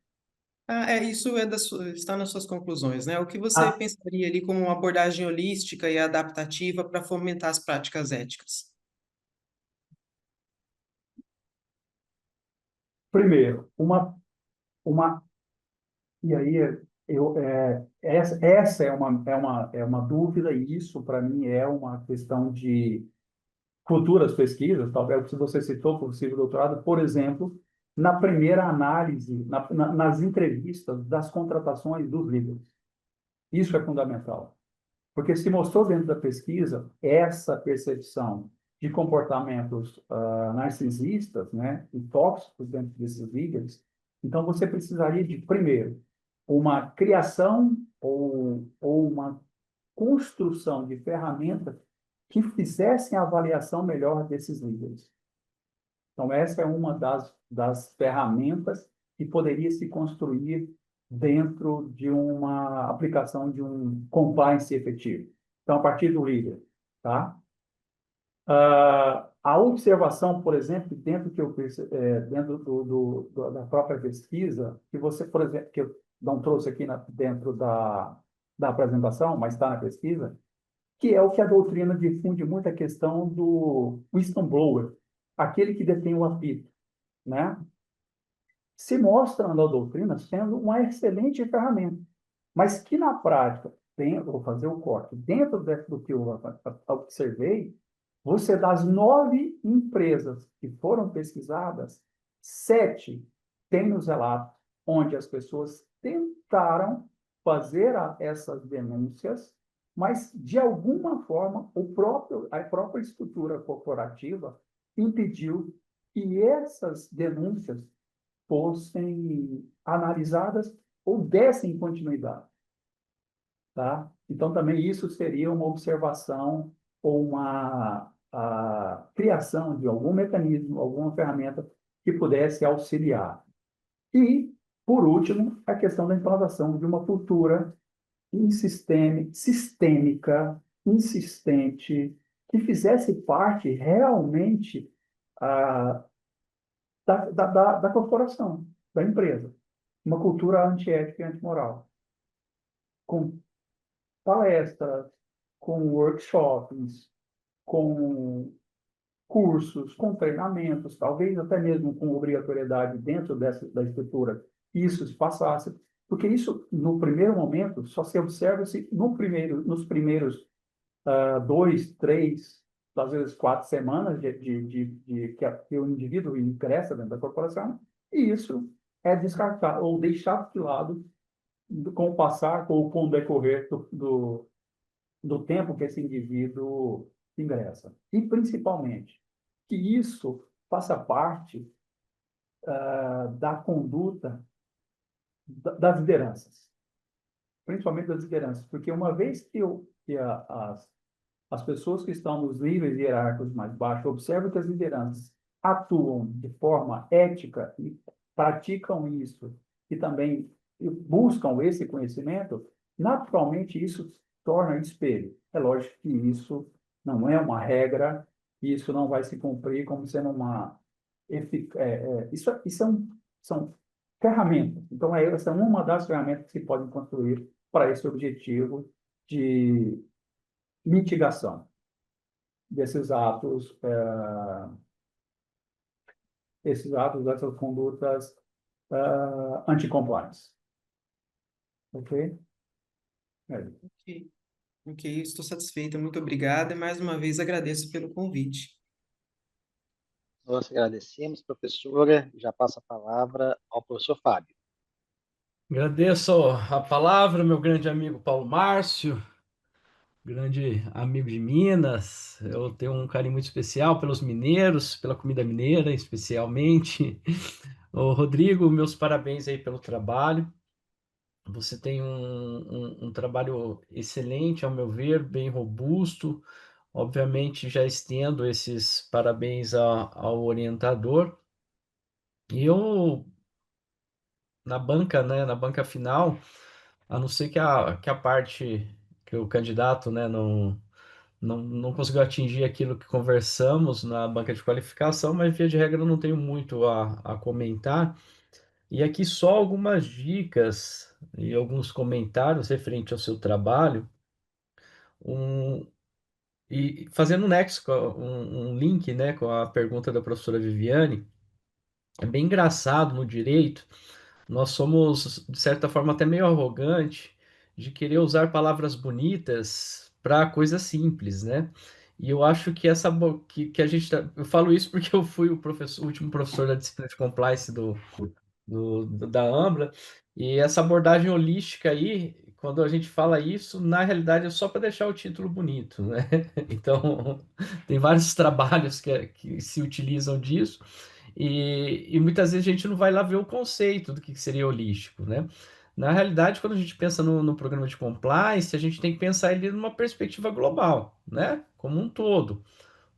Isso está nas suas conclusões, né? O que você Ah, pensaria ali como uma abordagem holística e adaptativa para fomentar as práticas éticas? primeiro, uma e aí essa é uma dúvida, e isso, para mim, é uma questão de futuras pesquisas, talvez, se você citou possível doutorado, por exemplo, na primeira análise, nas entrevistas das contratações dos líderes. Isso é fundamental, porque se mostrou dentro da pesquisa essa percepção de comportamentos narcisistas, né, e tóxicos dentro desses líderes. Então, você precisaria de, primeiro, uma criação ou uma construção de ferramentas que fizessem a avaliação melhor desses líderes. Então, essa é uma das ferramentas que poderia se construir dentro de uma aplicação de um compliance efetivo. Então, a partir do líder, tá? A observação, por exemplo, dentro da própria pesquisa, que você, por exemplo, que eu não trouxe aqui dentro da apresentação, mas está na pesquisa, que é o que a doutrina difunde muito, a questão do whistleblower, aquele que detém o apito, né? Se mostra na doutrina sendo uma excelente ferramenta, mas que na prática, vou fazer o corte, dentro do que eu observei, você das 9 empresas que foram pesquisadas, 7 têm nos relatos onde as pessoas tentaram fazer essas denúncias, mas, de alguma forma, a própria estrutura corporativa impediu que essas denúncias fossem analisadas ou dessem continuidade, tá? Então, também isso seria uma observação ou a criação de algum mecanismo, alguma ferramenta que pudesse auxiliar. E, por último, a questão da implantação de uma cultura sistêmica, insistente, que fizesse parte realmente da corporação, da empresa. uma cultura antiética e antimoral, com palestras, com workshops, com cursos, com treinamentos, talvez até mesmo com obrigatoriedade dentro da estrutura, isso se passasse, porque isso, no primeiro momento, só se observa se nos primeiros 2, 3, às vezes 4 semanas que o indivíduo ingressa dentro da corporação, e isso é descartado ou deixado de lado com o passar ou com o decorrer do tempo que esse indivíduo ingressa. E, principalmente, que isso faça parte da conduta das lideranças, principalmente das lideranças, porque uma vez as pessoas que estão nos níveis hierárquicos mais baixos observam que as lideranças atuam de forma ética e praticam isso e também buscam esse conhecimento, naturalmente isso torna espelho. É lógico que isso não é uma regra, isso não vai se cumprir como sendo uma isso são ferramentas. Então, essa é uma das ferramentas que se podem construir para esse objetivo de mitigação desses atos, dessas condutas anticompliance. Ok? É. Ok, ok, estou satisfeita, muito obrigada e mais uma vez agradeço pelo convite. Nós agradecemos, professora. Já passa a palavra ao professor Fábio. Agradeço a palavra, meu grande amigo Paulo Márcio, grande amigo de Minas. Eu tenho um carinho muito especial pelos mineiros, pela comida mineira, especialmente. Ô, Rodrigo, meus parabéns aí pelo trabalho. Você tem um trabalho excelente, ao meu ver, bem robusto. Obviamente, já estendo esses parabéns ao orientador. E eu, na banca, né, na banca final, a não ser que a parte que o candidato, né, não conseguiu atingir aquilo que conversamos na banca de qualificação, mas via de regra eu não tenho muito a comentar. E aqui só algumas dicas e alguns comentários referente ao seu trabalho, um, e fazendo um nexo, um link, né, com a pergunta da professora Viviane. É bem engraçado no direito. Nós somos, de certa forma, até meio arrogante de querer usar palavras bonitas para coisas simples, né? E eu acho que que a gente eu falo isso porque eu fui o último professor da disciplina de compliance da Ambra, e essa abordagem holística aí, quando a gente fala isso, na realidade é só para deixar o título bonito, né? Então, tem vários trabalhos que se utilizam disso, e muitas vezes a gente não vai lá ver o conceito do que seria holístico, né? Na realidade, quando a gente pensa no programa de compliance, a gente tem que pensar ele numa perspectiva global, né? Como um todo,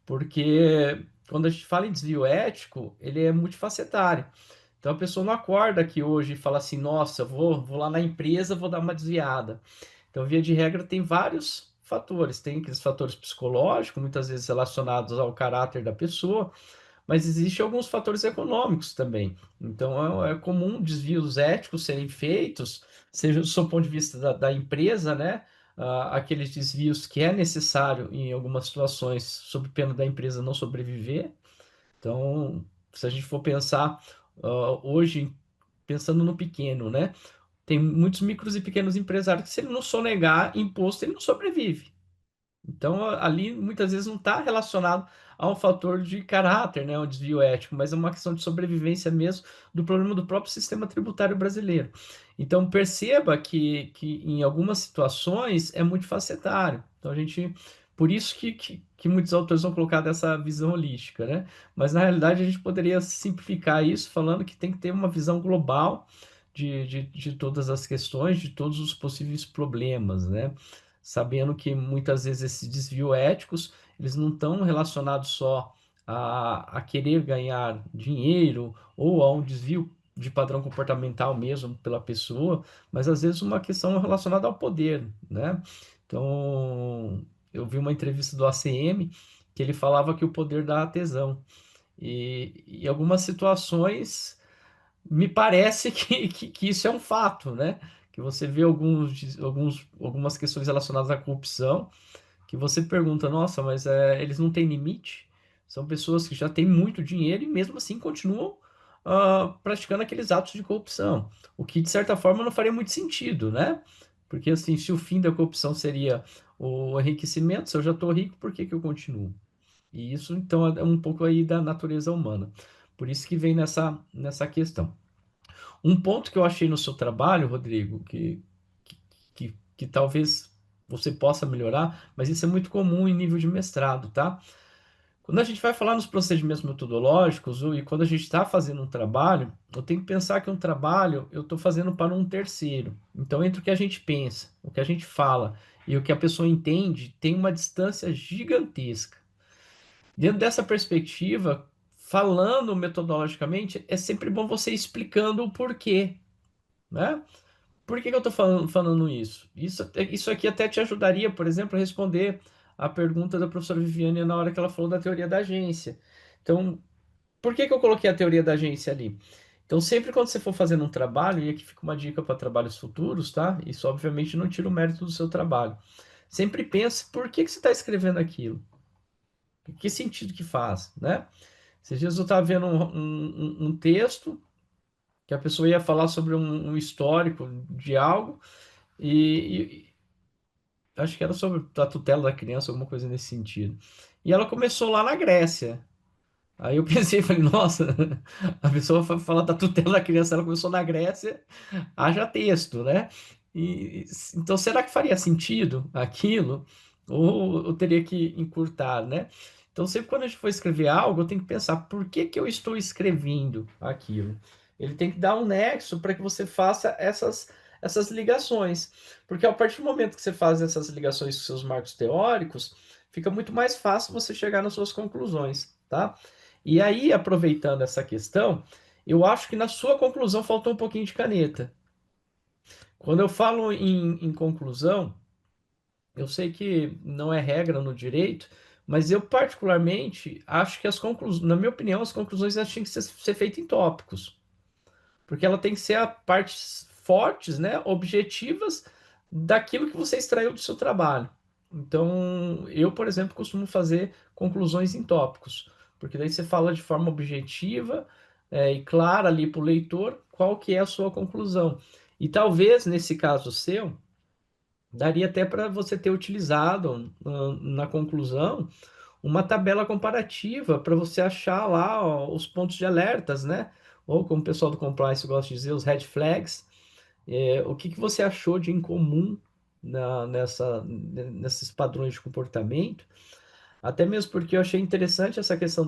porque quando a gente fala em desvio ético, ele é multifacetário. Então a pessoa não acorda aqui hoje e fala assim, nossa, vou lá na empresa, vou dar uma desviada. Então, via de regra, tem vários fatores. Tem aqueles fatores psicológicos, muitas vezes relacionados ao caráter da pessoa, mas existem alguns fatores econômicos também. Então, é comum desvios éticos serem feitos, seja do seu ponto de vista da empresa, né? Aqueles desvios que é necessário em algumas situações, sob pena da empresa não sobreviver. Então, se a gente for pensar hoje, pensando no pequeno, né? Tem muitos micros e pequenos empresários que, se ele não sonegar imposto, ele não sobrevive. Então, ali muitas vezes não está relacionado a um fator de caráter, né, um desvio ético, mas é uma questão de sobrevivência mesmo do problema do próprio sistema tributário brasileiro. Então, perceba que em algumas situações é multifacetário. Então, por isso que muitos autores vão colocar dessa visão holística, né? Mas, na realidade, a gente poderia simplificar isso falando que tem que ter uma visão global de todas as questões, de todos os possíveis problemas, né? Sabendo que muitas vezes esses desvios éticos, eles não estão relacionados só a querer ganhar dinheiro ou a um desvio de padrão comportamental mesmo pela pessoa, mas às vezes uma questão relacionada ao poder, né? Então, eu vi uma entrevista do ACM que ele falava que o poder dá tesão. E em algumas situações me parece que isso é um fato, né? Que você vê algumas questões relacionadas à corrupção, que você pergunta, nossa, mas eles não têm limite? São pessoas que já têm muito dinheiro e mesmo assim continuam praticando aqueles atos de corrupção. O que, de certa forma, não faria muito sentido, né? Porque, assim, se o fim da corrupção seria o enriquecimento, se eu já estou rico, por que que eu continuo? E isso, então, é um pouco aí da natureza humana. Por isso que vem nessa questão. Um ponto que eu achei no seu trabalho, Rodrigo, que talvez você possa melhorar, mas isso é muito comum em nível de mestrado, tá? Quando a gente vai falar nos procedimentos metodológicos, e quando a gente está fazendo um trabalho, eu tenho que pensar que um trabalho eu estou fazendo para um terceiro. Então, entre o que a gente pensa, o que a gente fala e o que a pessoa entende, tem uma distância gigantesca. Dentro dessa perspectiva, falando metodologicamente, é sempre bom você ir explicando o porquê, né? Por que que eu estou falando isso? Isso aqui até te ajudaria, por exemplo, a responder a pergunta da professora Viviane na hora que ela falou da teoria da agência. Então, por que que eu coloquei a teoria da agência ali? Então, sempre quando você for fazendo um trabalho, e aqui fica uma dica para trabalhos futuros, tá? Isso obviamente não tira o mérito do seu trabalho. Sempre pense por que que você está escrevendo aquilo. Que sentido que faz, né? Esses dias eu estava vendo um texto que a pessoa ia falar sobre um histórico de algo e acho que era sobre a tutela da criança, alguma coisa nesse sentido. E ela começou lá na Grécia. Aí eu pensei, falei, nossa, a pessoa fala da tutela da criança, ela começou na Grécia, haja texto, né? Então, será que faria sentido aquilo? Ou eu teria que encurtar, né? Então, sempre quando a gente for escrever algo, eu tenho que pensar por que que eu estou escrevendo aquilo. Ele tem que dar um nexo para que você faça essas ligações. Porque a partir do momento que você faz essas ligações com seus marcos teóricos, fica muito mais fácil você chegar nas suas conclusões, tá? E aí, aproveitando essa questão, eu acho que na sua conclusão faltou um pouquinho de caneta. Quando eu falo em conclusão, eu sei que não é regra no direito, mas eu particularmente acho que na minha opinião, as conclusões elas tinham que ser feitas em tópicos, porque ela tem que ser a partes fortes, né, objetivas daquilo que você extraiu do seu trabalho. Então, eu, por exemplo, costumo fazer conclusões em tópicos, porque daí você fala de forma objetiva, e clara ali para o leitor qual que é a sua conclusão. E talvez, nesse caso seu, daria até para você ter utilizado na conclusão uma tabela comparativa para você achar lá, ó, os pontos de alertas, né? Ou como o pessoal do compliance gosta de dizer, os red flags. O que que você achou de incomum nesses padrões de comportamento? Até mesmo porque eu achei interessante essa questão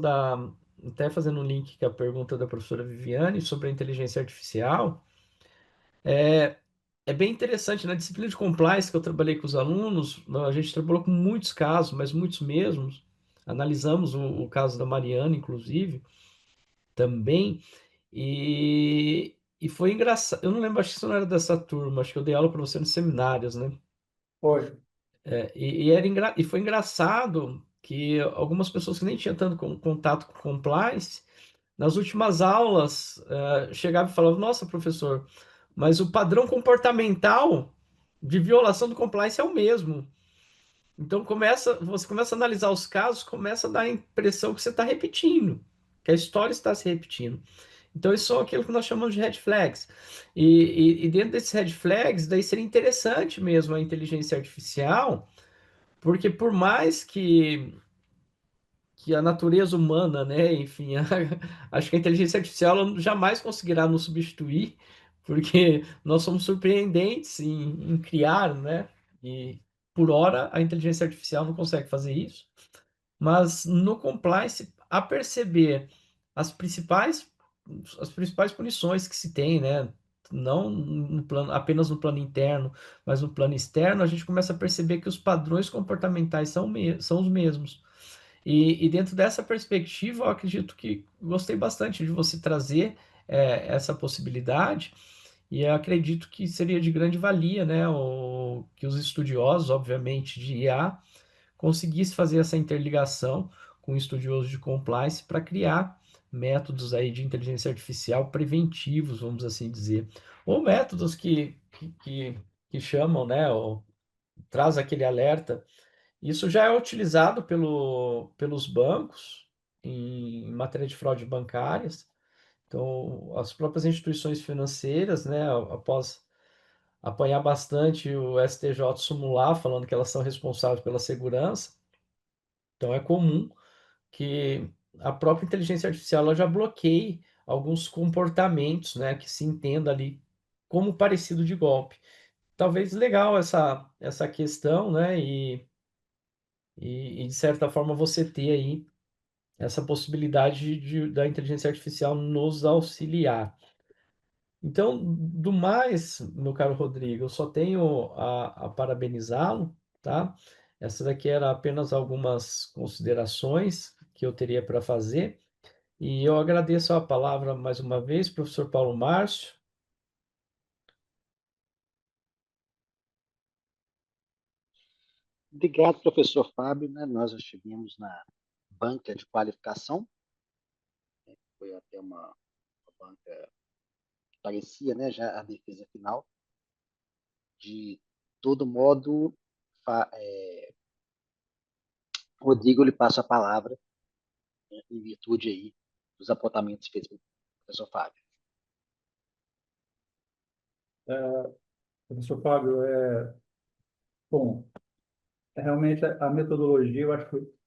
até fazendo um link com a pergunta da professora Viviane sobre a inteligência artificial. É bem interessante, na disciplina de compliance que eu trabalhei com os alunos, a gente trabalhou com muitos casos, mas muitos mesmos. Analisamos o caso da Mariana, inclusive, também. E foi engraçado. Eu não lembro, acho que isso não era dessa turma, acho que eu dei aula para você nos seminários, né? Foi. E foi engraçado que algumas pessoas que nem tinham tanto contato com compliance, nas últimas aulas, chegavam e falavam: Nossa, professor, mas o padrão comportamental de violação do compliance é o mesmo. Então você começa a analisar os casos, começa a dar a impressão que você está repetindo, que a história está se repetindo. Então, isso são aquilo que nós chamamos de red flags. E dentro desses red flags, daí seria interessante mesmo a inteligência artificial, porque por mais que a natureza humana, né, enfim, acho que a inteligência artificial ela jamais conseguirá nos substituir, porque nós somos surpreendentes em criar, né, e por hora a inteligência artificial não consegue fazer isso, mas no compliance, a perceber as principais, as principais punições que se tem, né, não no plano, apenas no plano interno, mas no plano externo, a gente começa a perceber que os padrões comportamentais são os mesmos. E dentro dessa perspectiva, eu acredito que gostei bastante de você trazer essa possibilidade, e eu acredito que seria de grande valia, né, que os estudiosos, obviamente, de IA conseguissem fazer essa interligação com estudiosos de compliance para criar métodos aí de inteligência artificial preventivos, vamos assim dizer, ou métodos que chamam, né, ou traz aquele alerta. Isso já é utilizado pelos bancos em matéria de fraude bancárias. Então, as próprias instituições financeiras, né, após apanhar bastante o STJ Sumular, falando que elas são responsáveis pela segurança, então é comum que a própria inteligência artificial ela já bloqueie alguns comportamentos, né, que se entenda ali como parecido de golpe. Talvez legal essa questão, né, e de certa forma você ter aí essa possibilidade da inteligência artificial nos auxiliar. Então, do mais, meu caro Rodrigo, eu só tenho a parabenizá-lo, tá? Essa daqui era apenas algumas considerações que eu teria para fazer. E eu agradeço a palavra mais uma vez, professor Paulo Márcio. Obrigado, professor Fábio. Né? Nós estivemos na banca de qualificação, foi até uma banca que parecia, né, já a defesa final. De todo modo, Rodrigo lhe passa a palavra, né, em virtude aí dos apontamentos feitos pelo professor Fábio. Professor Fábio, bom, realmente a metodologia, eu acho que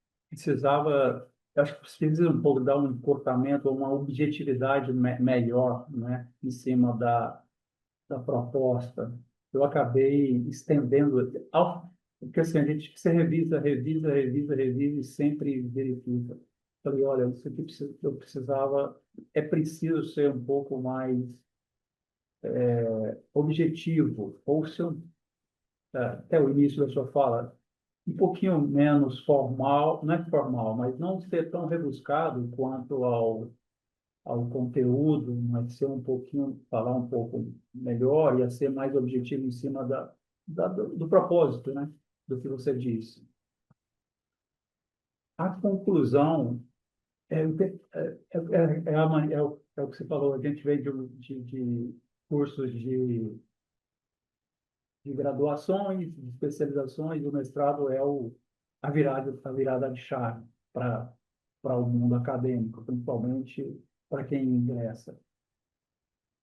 acho que precisa um pouco dar um encurtamento, uma objetividade melhor, né, em cima da proposta. Eu acabei estendendo, porque assim, a gente você revisa e sempre verifica. Falei, olha, isso aqui eu precisava, é preciso ser um pouco mais objetivo, ou ser até o início da sua fala, um pouquinho menos formal, não é formal, mas não ser tão rebuscado quanto ao conteúdo, mas ser um pouquinho, falar um pouco melhor e a ser mais objetivo em cima do propósito, né? Do que você disse. A conclusão é o que você falou, a gente veio de cursos de graduações, de especializações, o mestrado é a virada de chave para o mundo acadêmico, principalmente para quem ingressa.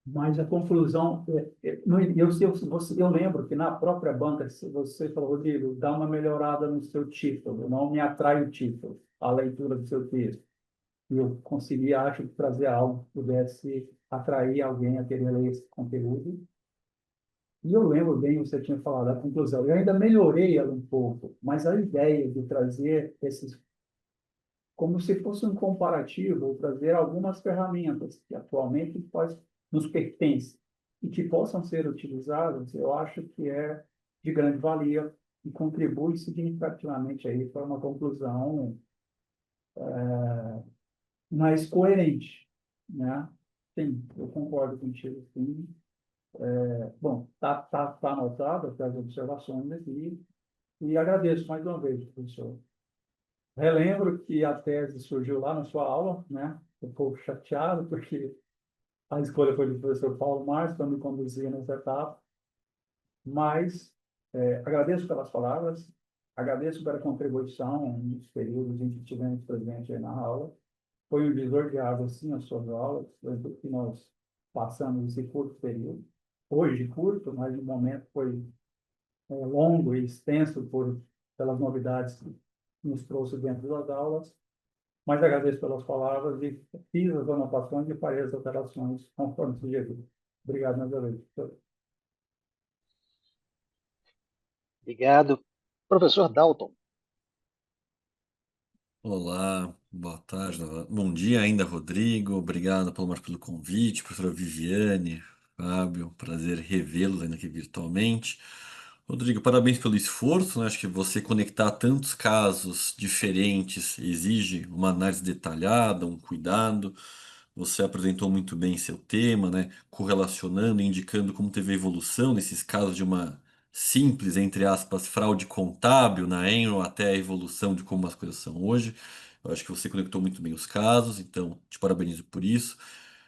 Mas a conclusão, eu lembro que na própria banca você falou, Rodrigo, dá uma melhorada no seu título, não me atrai o título, a leitura do seu texto. E eu consegui, acho, trazer algo que pudesse atrair alguém a querer ler esse conteúdo. E eu lembro bem, você tinha falado da conclusão, eu ainda melhorei ela um pouco, mas a ideia de trazer esses, como se fosse um comparativo, trazer algumas ferramentas que atualmente nos pertencem e que possam ser utilizadas, eu acho que é de grande valia e contribui significativamente aí para uma conclusão mais coerente, né? Sim, eu concordo contigo, sim. Bom, tá anotado as observações aqui e agradeço mais uma vez, professor. Relembro que a tese surgiu lá na sua aula, né? Um pouco chateado porque a escolha foi do professor Paulo Márcio para me conduzir nessa etapa, mas agradeço pelas palavras, agradeço pela contribuição nos períodos em que tivemos presente aí na aula. Foi um divisor de águas, sim, as suas aulas, que nós passamos esse curto período. Hoje curto, mas no momento foi longo e extenso pelas novidades que nos trouxe dentro das aulas. Mas agradeço pelas palavras e fiz as anotações e farei as alterações conforme sugerido. Obrigado mais uma vez. Obrigado. Professor Dalton. Olá, boa tarde, bom dia ainda, Rodrigo. Obrigado, Paulo Marcos, pelo convite, professora Viviane, Fábio, prazer revê-los ainda aqui virtualmente. Rodrigo, parabéns pelo esforço, né? Acho que você conectar tantos casos diferentes exige uma análise detalhada, um cuidado. Você apresentou muito bem seu tema, né? Correlacionando, indicando como teve a evolução nesses casos de uma simples, entre aspas, fraude contábil na Enron até a evolução de como as coisas são hoje. Eu acho que você conectou muito bem os casos, então te parabenizo por isso.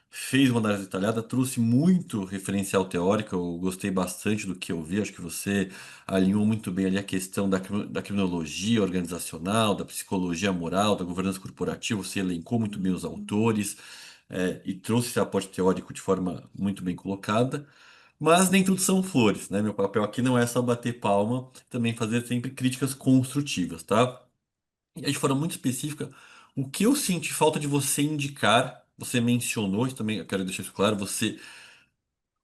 Fez uma análise detalhada, trouxe muito referencial teórico, eu gostei bastante do que eu vi, acho que você alinhou muito bem ali a questão da criminologia organizacional, da psicologia moral, da governança corporativa, você elencou muito bem os autores, e trouxe esse aporte teórico de forma muito bem colocada. Mas nem tudo são flores, né? Meu papel aqui não é só bater palma, também fazer sempre críticas construtivas, tá? E aí, de forma muito específica, o que eu senti falta de você indicar, você mencionou, isso também eu quero deixar isso claro, você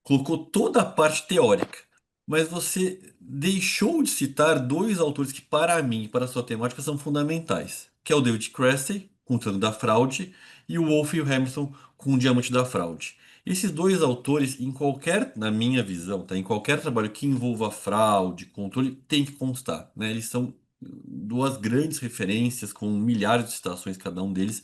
colocou toda a parte teórica, mas você deixou de citar dois autores que, para mim, para a sua temática, são fundamentais, que é o David Cressy, com o Triângulo da Fraude, e o Wolfgang Hamilton, com o Diamante da Fraude. Esses dois autores, em qualquer, na minha visão, tá, em qualquer trabalho que envolva fraude, controle, tem que constar, né? Eles são duas grandes referências, com milhares de citações cada um deles,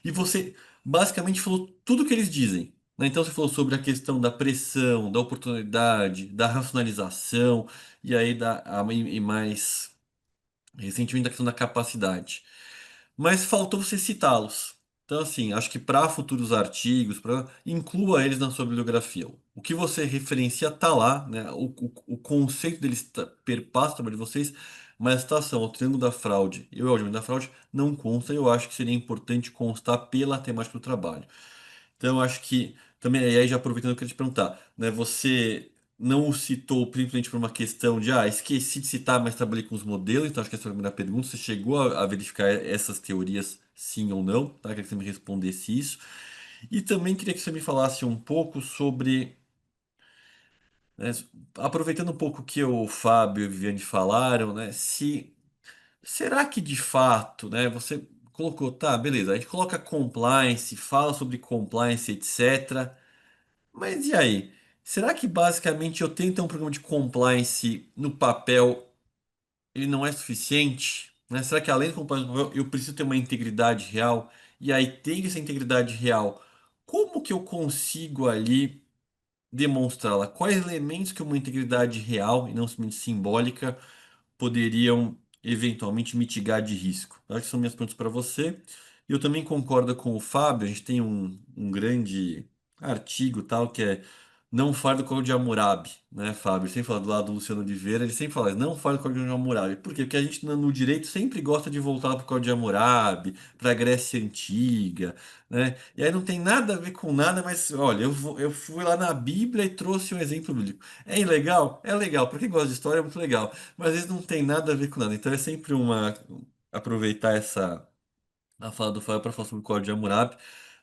e você basicamente falou tudo o que eles dizem, né? Então você falou sobre a questão da pressão, da oportunidade, da racionalização, e aí e mais recentemente da questão da capacidade. Mas faltou você citá-los. Então, assim, acho que para futuros artigos, inclua eles na sua bibliografia. O que você referencia tá lá, né? O conceito deles perpassa o trabalho de vocês, mas a citação, o Triângulo da Fraude e o Algemento da Fraude não consta, e eu acho que seria importante constar pela temática do trabalho. Então, eu acho que também, e aí já aproveitando, eu queria te perguntar, né? Você não o citou simplesmente por uma questão de, esqueci de citar, mas trabalhei com os modelos, então acho que essa é a primeira pergunta. Você chegou a verificar essas teorias, sim ou não, tá? Queria que você me respondesse isso. E também queria que você me falasse um pouco sobre, né, aproveitando um pouco o que o Fábio e a Viviane falaram, né? Se será que de fato, né, você colocou, tá, beleza, a gente coloca compliance, fala sobre compliance, etc. Mas e aí? Será que basicamente eu tenho então um programa de compliance no papel, ele não é suficiente? Né? Será que além do compliance no papel, eu preciso ter uma integridade real? E aí, tendo essa integridade real, como que eu consigo ali demonstrá-la? Quais elementos que uma integridade real e não somente simbólica poderiam eventualmente mitigar de risco? Acho que são minhas perguntas para você. E eu também concordo com o Fábio, a gente tem um grande artigo tal que é não fale do Código de Hammurabi, né, Fábio? Ele sempre fala do lado do Luciano Oliveira, ele sempre fala, não fale do Código de Hammurabi. Por quê? Porque a gente no direito sempre gosta de voltar para o Código de Hammurabi, para a Grécia Antiga, né? E aí não tem nada a ver com nada, mas olha, eu fui lá na Bíblia e trouxe um exemplo bíblico. É ilegal? É legal. Para quem gosta de história, é muito legal. Mas às vezes não tem nada a ver com nada. Então é sempre aproveitar essa a fala do Fábio para falar sobre o Código de Hammurabi.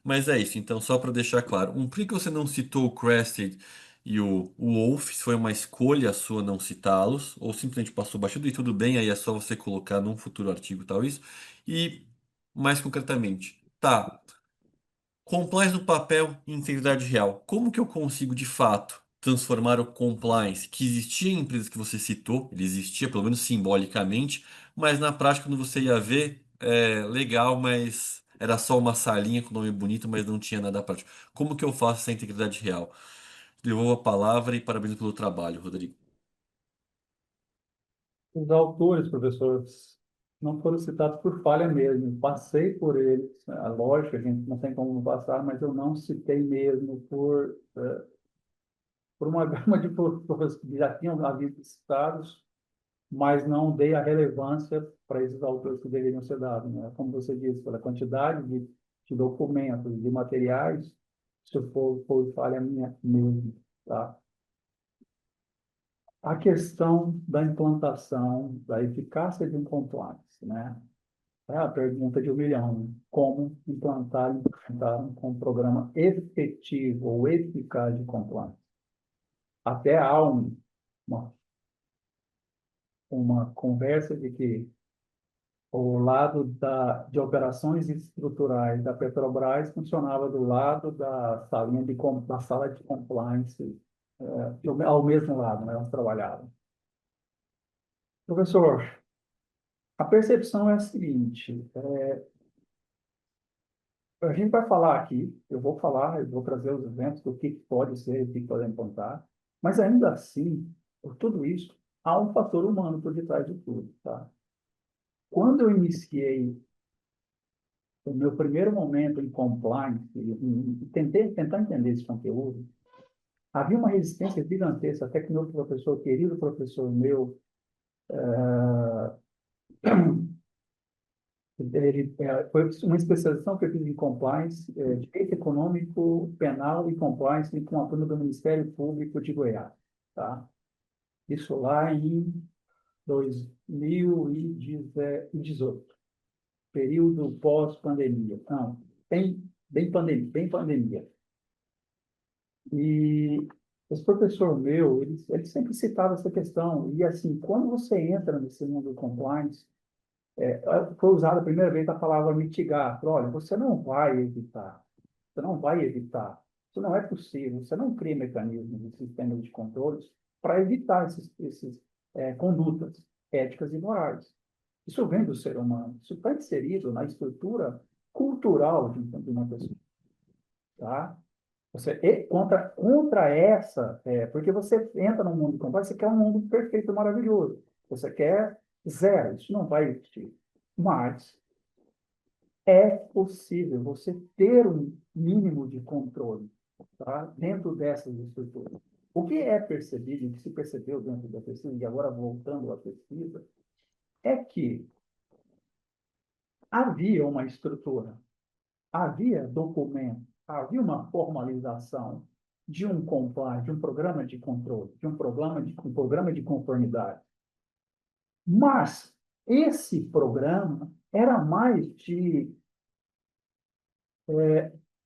Mas é isso. Então, só para deixar claro, por que você não citou o Crested e o Wolf? Se foi uma escolha sua não citá-los, ou simplesmente passou batido e tudo bem, aí é só você colocar num futuro artigo tal isso. E mais concretamente, tá. Compliance no papel e integridade real. Como que eu consigo, de fato, transformar o compliance que existia em empresas que você citou, ele existia, pelo menos simbolicamente, mas na prática, quando você ia ver, legal, mas era só uma salinha com nome bonito, mas não tinha nada prático. Como que eu faço essa integridade real? Devolvo a palavra e parabéns pelo trabalho, Rodrigo. Os autores, professores, não foram citados por falha mesmo. Passei por eles. É lógico, a gente não tem como não passar, mas eu não citei mesmo por uma gama de professores que já tinham havido citados, mas não dei a relevância para esses autores que deveriam ser dados, né? Como você disse, pela quantidade de documentos, de materiais, isso foi falha minha mesmo, tá? A questão da implantação, da eficácia de um compliance, né? É a pergunta de 1 milhão, né? Como implementar um programa efetivo ou eficaz de compliance? Até há uma, uma conversa de que o lado de operações estruturais da Petrobras funcionava do lado da sala de compliance, ao mesmo lado, né? Elas trabalhavam. Professor, a percepção é a seguinte: a gente vai falar aqui, eu vou trazer os exemplos do que pode ser, o que pode implantar, mas ainda assim, por tudo isso, há um fator humano por detrás de tudo, tá? Quando eu iniciei o meu primeiro momento em compliance, tentar entender esse conteúdo, havia uma resistência gigantesca, até que meu professor, querido professor meu, foi uma especialização que eu fiz em compliance, direito econômico, penal e compliance com a turma do Ministério Público de Goiás, tá? Isso lá em 2018, período pós-pandemia. Não, bem pandemia. E esse professor meu, ele sempre citava essa questão. E assim, quando você entra nesse mundo do compliance, foi usada a primeira vez a palavra mitigar. Olha, você não vai evitar. Você não vai evitar. Isso não é possível. Você não cria mecanismos e sistemas de controles para evitar esses condutas éticas e morais. Isso vem do ser humano. Isso está inserido na estrutura cultural de uma pessoa. Tá? Contra essa, porque você entra num mundo complexo, você quer um mundo perfeito, maravilhoso. Você quer zero, isso não vai existir. Mas é possível você ter um mínimo de controle, tá? Dentro dessas estruturas. O que é percebido, o que se percebeu dentro da pesquisa, e agora voltando à pesquisa, é que havia uma estrutura, havia documento, havia uma formalização de um compliance, de um programa de controle, de um programa de conformidade. Mas esse programa era mais de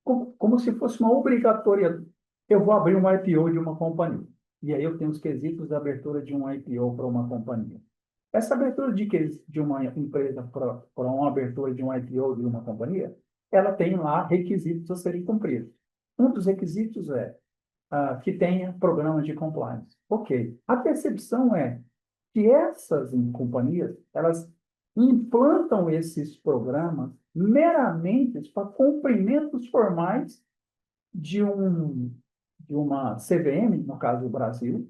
como se fosse uma obrigatoriedade. Eu vou abrir um IPO de uma companhia. E aí eu tenho os quesitos da abertura de um IPO para uma companhia. Essa abertura de uma empresa para uma abertura de um IPO de uma companhia, ela tem lá requisitos a serem cumpridos. Um dos requisitos é que tenha programa de compliance. Ok. A percepção é que essas companhias, elas implantam esses programas meramente para cumprimentos formais de uma CVM, no caso do Brasil,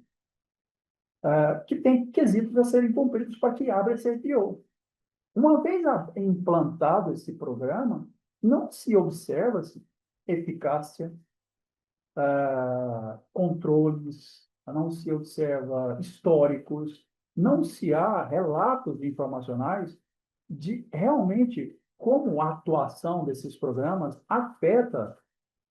que tem quesitos a serem cumpridos para que abra esse IPO. Uma vez implantado esse programa, não se observa eficácia, controles, não se observa históricos, não se há relatos informacionais de realmente como a atuação desses programas afeta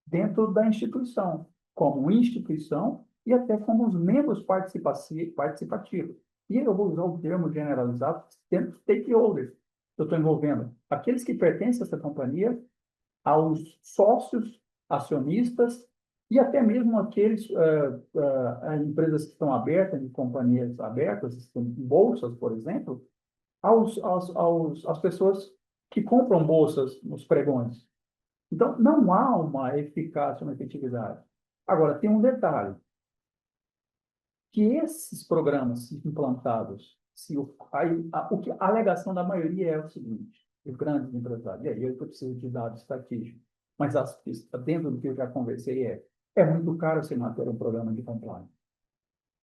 dentro da instituição, como instituição e até como os membros participativos. E eu vou usar o termo generalizado, tendo stakeholders. Eu estou envolvendo aqueles que pertencem a essa companhia, aos sócios, acionistas e até mesmo aqueles empresas que estão abertas, de companhias abertas, bolsas, por exemplo, às pessoas que compram bolsas nos pregões. Então, não há uma eficácia, uma efetividade. Agora, tem um detalhe, que esses programas implantados, a alegação da maioria é o seguinte, os grandes empresários, e aí eu preciso de dados estatísticos, mas dentro do que eu já conversei é muito caro você manter um programa de compliance.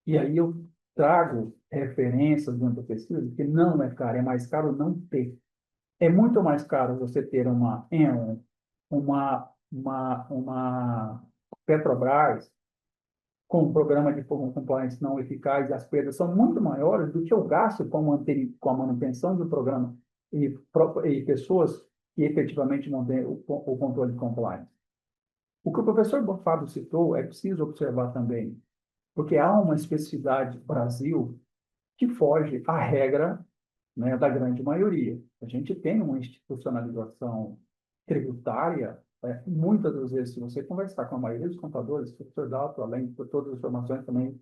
E aí eu trago referências dentro da pesquisa, que não é caro, é mais caro não ter. É muito mais caro você ter uma Petrobras com um programa de compliance não eficaz e as perdas são muito maiores do que o gasto com a manutenção do programa e pessoas que efetivamente mantêm o controle de compliance. O que o professor Fábio citou é preciso observar também, porque há uma especificidade do Brasil que foge à regra, né, da grande maioria. A gente tem uma institucionalização tributária, muitas das vezes, se você conversar com a maioria dos contadores, o professor Dalto, além de todas as formações também,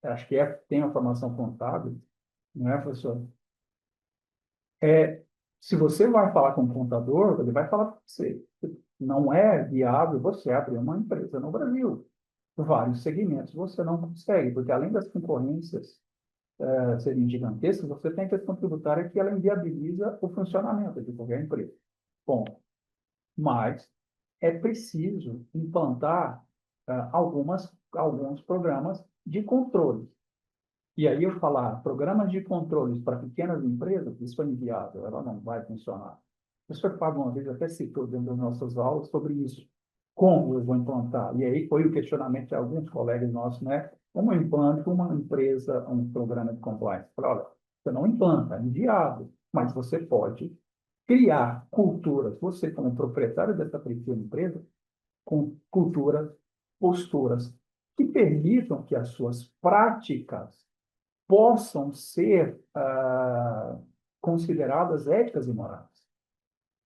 acho que tem uma formação contábil, não é, professor? Se você vai falar com um contador, ele vai falar para você, não é viável você abrir uma empresa no Brasil. Vários segmentos você não consegue, porque além das concorrências serem gigantescas, você tem a questão tributária que ela inviabiliza o funcionamento de qualquer empresa. Bom, mas é preciso implantar alguns programas de controle. E aí eu falar programas de controles para pequenas empresas, isso é inviável, ela não vai funcionar. professor Fábio uma vez até citou dentro das nossas aulas sobre isso. Como eu vou implantar? E aí foi o questionamento de alguns colegas nossos, né? Como eu implanto uma empresa, um programa de compliance? Eu falei, olha, você não implanta, é inviável, mas você pode criar culturas, você como proprietário dessa pequena empresa, com culturas, posturas, que permitam que as suas práticas possam ser consideradas éticas e morais.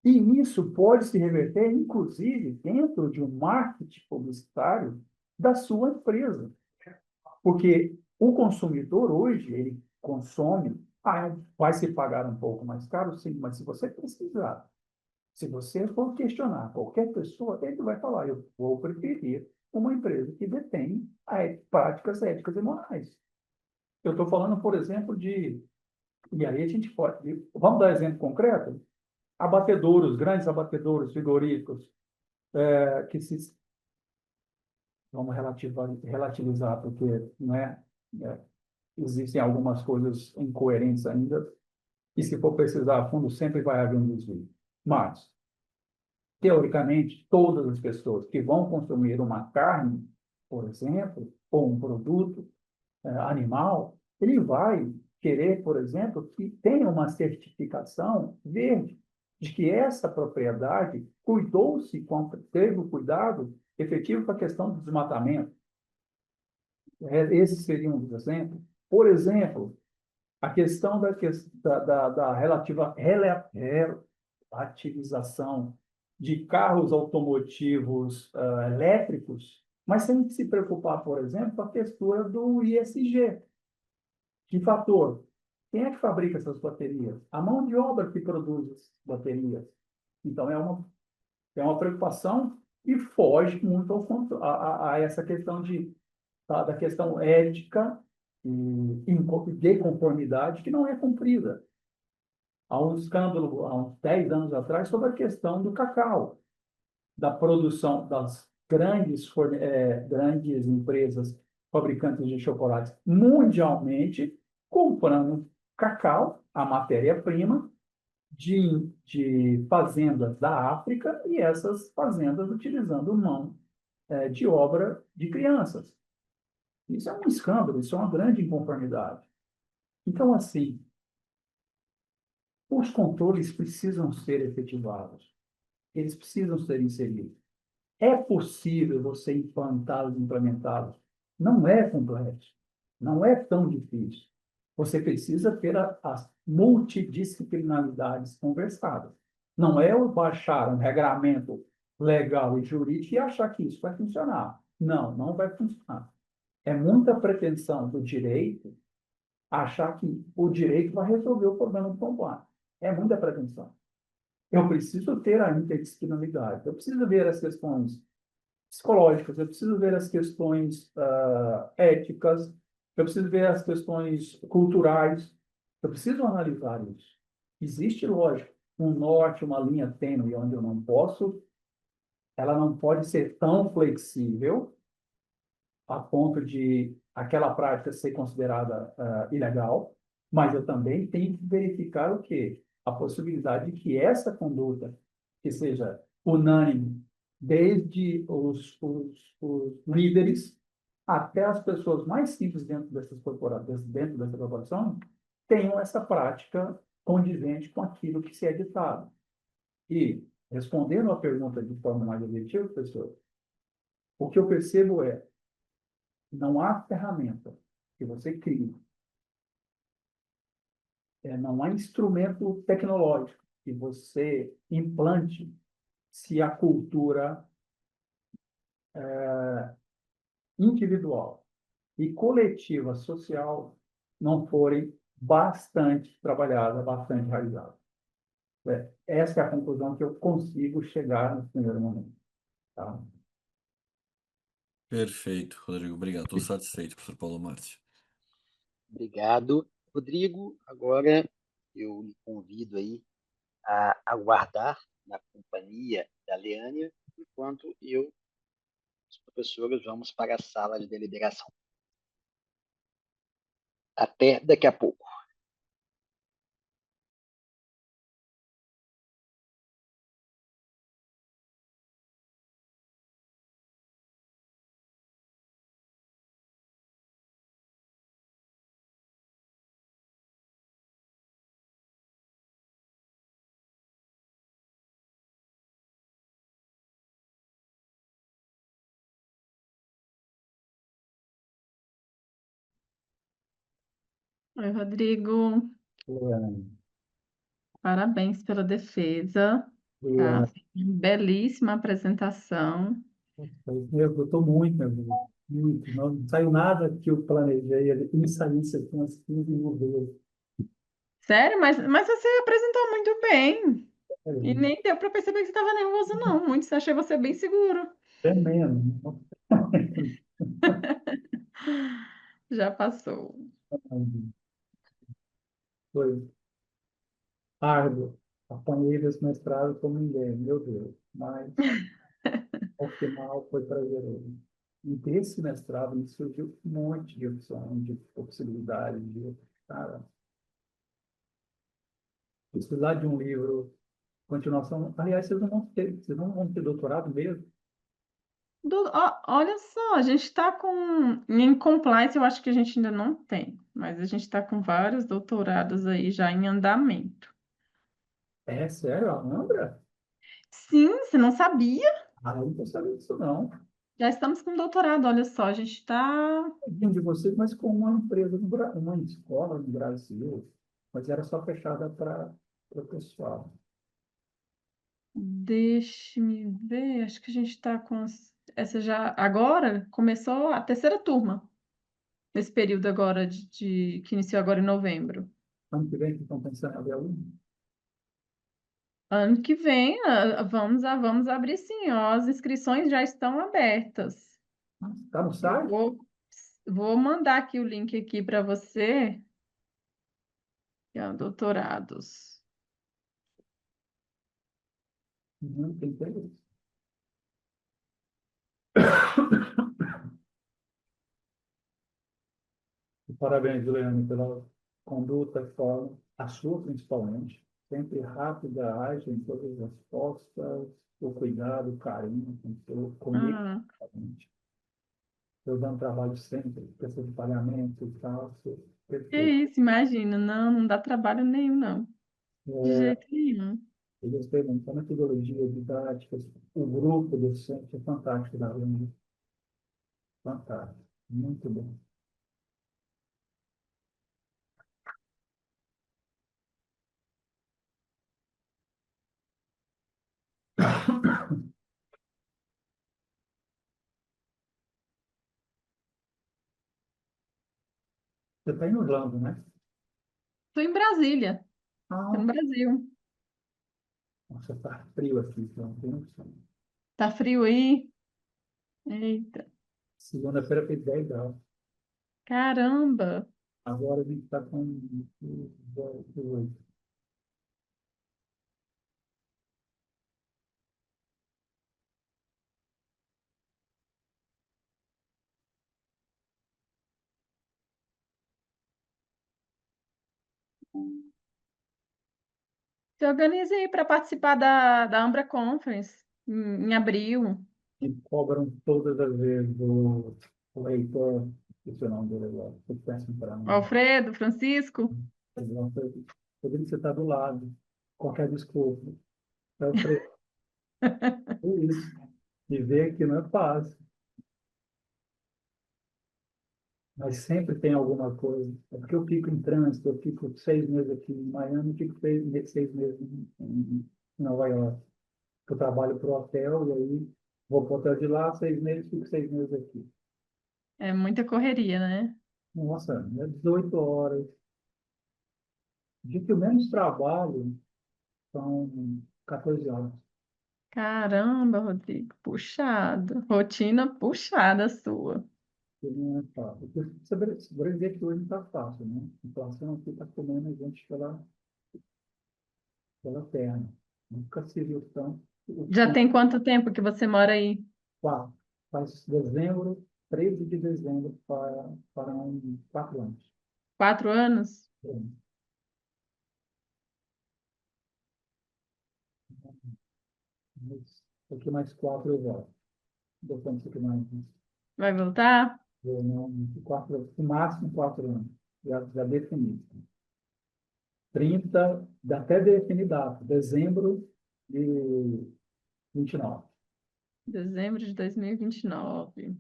E isso pode se reverter, inclusive, dentro de um marketing publicitário da sua empresa. Porque o consumidor hoje, ele consome, vai se pagar um pouco mais caro, sim, mas se você precisar, se você for questionar qualquer pessoa, ele vai falar, eu vou preferir uma empresa que detém práticas éticas e morais. Eu estou falando, por exemplo, e aí a gente pode, vamos dar exemplo concreto? Abatedouros, grandes abatedouros frigoríficos, que se, vamos relativizar, porque, né, é, existem algumas coisas incoerentes ainda, e se for precisar a fundo, sempre vai haver um desvio. Mas, teoricamente, todas as pessoas que vão consumir uma carne, por exemplo, ou um produto animal, ele vai querer, por exemplo, que tenha uma certificação verde, de que essa propriedade cuidou-se, teve o cuidado efetivo com a questão do desmatamento. Esse seria um dos exemplos. Por exemplo, a questão da relativização de carros automotivos elétricos, mas sem se preocupar, por exemplo, com a textura do ISG. Que fator? Quem é que fabrica essas baterias? A mão de obra que produz as baterias. Então, é uma preocupação e foge muito a essa questão da questão ética e de conformidade que não é cumprida. Há um escândalo, há uns 10 anos atrás, sobre a questão do cacau, da produção das grandes empresas fabricantes de chocolates mundialmente comprando cacau, a matéria-prima, de fazendas da África e essas fazendas utilizando mão de obra de crianças. Isso é um escândalo, isso é uma grande inconformidade. Então, assim, os controles precisam ser efetivados, eles precisam ser inseridos. É possível você implantá-los, implementá-los. Não é complexo, não é tão difícil. Você precisa ter as multidisciplinaridades conversadas. Não é eu baixar um regramento legal e jurídico e achar que isso vai funcionar. Não, não vai funcionar. É muita pretensão do direito achar que o direito vai resolver o problema do combate. É muita pretensão. Eu preciso ter a interdisciplinaridade. Eu preciso ver as questões psicológicas, eu preciso ver as questões éticas, eu preciso ver as questões culturais, eu preciso analisar isso. Existe, lógico, um norte, uma linha tênue onde eu não posso, ela não pode ser tão flexível a ponto de aquela prática ser considerada ilegal, mas eu também tenho que verificar o quê? A possibilidade de que essa conduta, que seja unânime, desde os líderes até as pessoas mais simples dentro dessa corporação, tenham essa prática condizente com aquilo que se é ditado. E, respondendo à pergunta de forma mais objetiva, professor, o que eu percebo não há ferramenta que você crie, não há instrumento tecnológico que você implante se a cultura individual e coletiva social não forem bastante trabalhadas, bastante realizadas. Essa é a conclusão que eu consigo chegar no primeiro momento. Tá? Perfeito, Rodrigo. Obrigado. Estou satisfeito, professor Paulo Márcio. Obrigado, Rodrigo. Agora eu lhe convido aí a aguardar na companhia da Leânia, enquanto eu, os professores, vamos para a sala de deliberação. Até daqui a pouco. Oi, Rodrigo. Luana, Parabéns pela defesa, tá? Luana, Belíssima apresentação. eu estou muito nervoso, muito. Não saiu nada que eu planejei, ele saiu isso aqui umas 15 mil vezes. Sério, mas você apresentou muito bem. E É, nem deu para perceber que você estava nervoso, não. Muito, achei você bem seguro. é menos. Já passou. Foi árduo. Apanhei desse mestrado como ninguém, meu Deus. Mas, ao final, foi prazeroso. E desse mestrado me surgiu um monte de opções, de possibilidades, de, cara, precisar de um livro, continuação. Aliás, vocês não vão ter doutorado mesmo? Olha só, a gente está com. Em compliance, eu acho que a gente ainda não tem, mas a gente está com vários doutorados aí já em andamento. É sério, Alhambra? Sim, você não sabia? Ah, eu não tô sabendo disso, não. Já estamos com doutorado, olha só, a gente está. Vim de vocês, mas com uma empresa, uma escola no Brasil, mas era só fechada para o pessoal. Deixe-me ver, acho que a gente está com. Essa já. Agora começou a terceira turma, nesse período agora que iniciou agora em novembro. Ano que vem, que estão pensando em abrir aluno? Ano que vem, vamos abrir sim, ó, as inscrições já estão abertas. Está no Eu site? vou mandar aqui o link aqui para você, que é o doutorados. Não tem interesse. E parabéns, Juliane, pela conduta, forma, a sua principalmente, sempre rápida, ágil em todas as respostas, o cuidado, o carinho, comigo, Ah, principalmente. Eu dando trabalho sempre, questão de pagamento e tal, que perfeito. isso, imagina, não dá trabalho nenhum, não, de É, jeito nenhum. eu gostei muito da metodologia didática, o grupo docente é fantástico da UNB, fantástico, muito bom. Você está em Orlando, né? Estou em Brasília, tô Ah, no Brasil. nossa, está frio aqui, então tem noção. Tá frio aí? Eita, Segunda-feira fez 10 graus. caramba! Agora a gente está com 18. Se organizei para participar da Ambra Conference em abril. E cobram todas as vezes o reitor, esse é o nome dele agora, eu peço para mim. Alfredo, Francisco. Poderia você está do lado, qualquer desculpa. É o preço, é isso. Viver aqui não é fácil, mas sempre tem alguma coisa. É porque eu fico em trânsito, eu fico 6 meses aqui em Miami, fico 6 meses em Nova York. Eu trabalho para o hotel e aí vou para o hotel de lá 6 meses, fico 6 meses aqui. É muita correria, né? Nossa, é 18 horas. O dia que eu menos trabalho são 14 horas. Caramba, Rodrigo, puxado. Rotina puxada sua. Que não é fácil. Porque você vai dizer que hoje não está fácil, né? A inflação aqui está comendo a gente pela perna. Nunca se viu tanto. Já tem quanto tempo que você mora aí? 4. Faz dezembro, 13 de dezembro, para 4 anos. 4 anos? Daqui mais 4 eu volto. Depois isso aqui mais. Vai voltar? Eu não, no máximo 4 anos. Já defini. 30, até definir data, dezembro de 29. Dezembro de 2029.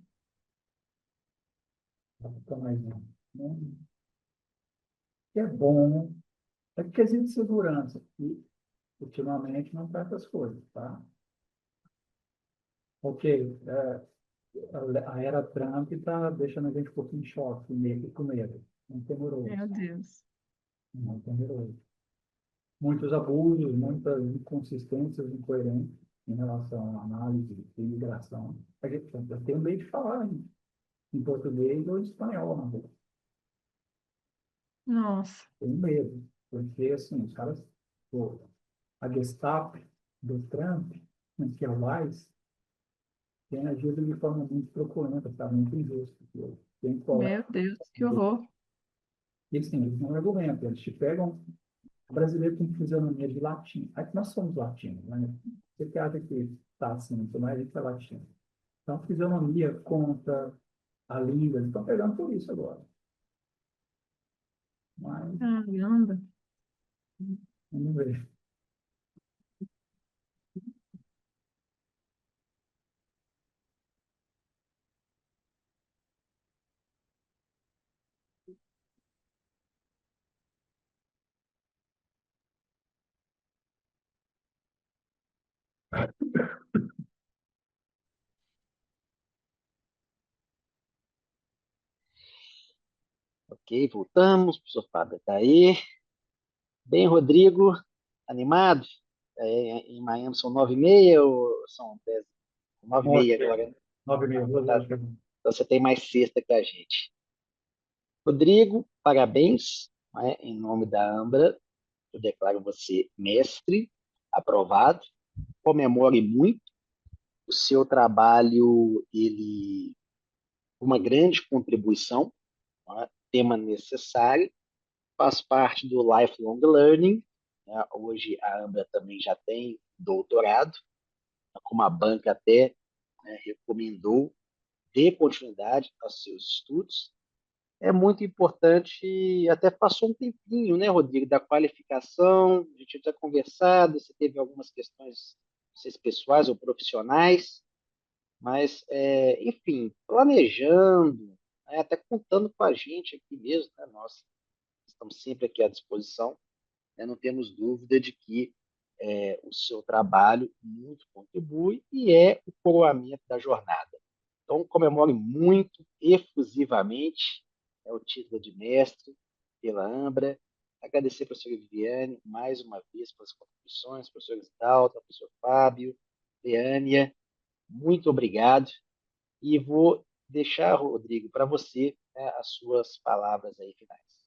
Não fica mais não. Né? que é bom, é porque existe segurança. E, ultimamente, não está essas coisas, tá? Ok, a era Trump está deixando a gente um pouquinho em choque, meio com medo. Não temeroso, Meu Deus. não temeroso. Muitos abusos, muitas inconsistências, incoerências em relação à análise de imigração. A gente tem um meio de falar em português ou em espanhol, na rua. Nossa. Tem medo, porque, assim, os caras, pô, a Gestapo do Trump, que é o WISE, tem agido de forma muito truculenta, tá? Muito injusta. Tem Meu colega. Deus, que horror. E, assim, eles não argumentam, eles te pegam. O brasileiro tem fisionomia de latino. Aqui nós somos latinos, né? Você que acha que está assim, mas a gente é latino. Então, fisionomia, conta, a língua, eles estão pegando por isso agora. Mas, Caramba. vamos ver. Ok, voltamos. O professor Fábio está aí. Bem, Rodrigo, animado? Em Miami são 9h30 ou são 10? 9h30 agora, né? 9 mil, Então, duas tá, horas. então você tem mais sexta que a gente. Rodrigo, parabéns, né? Em nome da Ambra, eu declaro você mestre, aprovado. Comemore muito o seu trabalho, ele uma grande contribuição, né? Tema necessário, faz parte do lifelong learning, né? Hoje a Ambra também já tem doutorado, como a banca até, né, recomendou, dê continuidade aos seus estudos. É muito importante, até passou um tempinho, né, Rodrigo, da qualificação, a gente já conversado, você teve algumas questões, não sei se pessoais ou profissionais, mas, enfim, planejando, né, até contando com a gente aqui mesmo, né, nós estamos sempre aqui à disposição, né, não temos dúvida de que o seu trabalho muito contribui e é o coroamento da jornada. Então, comemore muito, efusivamente, o título de mestre pela Ambra. Agradecer a professora Viviane mais uma vez pelas contribuições, professores Dalton, professor Fábio, Leânia, muito obrigado. E vou deixar, Rodrigo, para você, né, as suas palavras aí finais.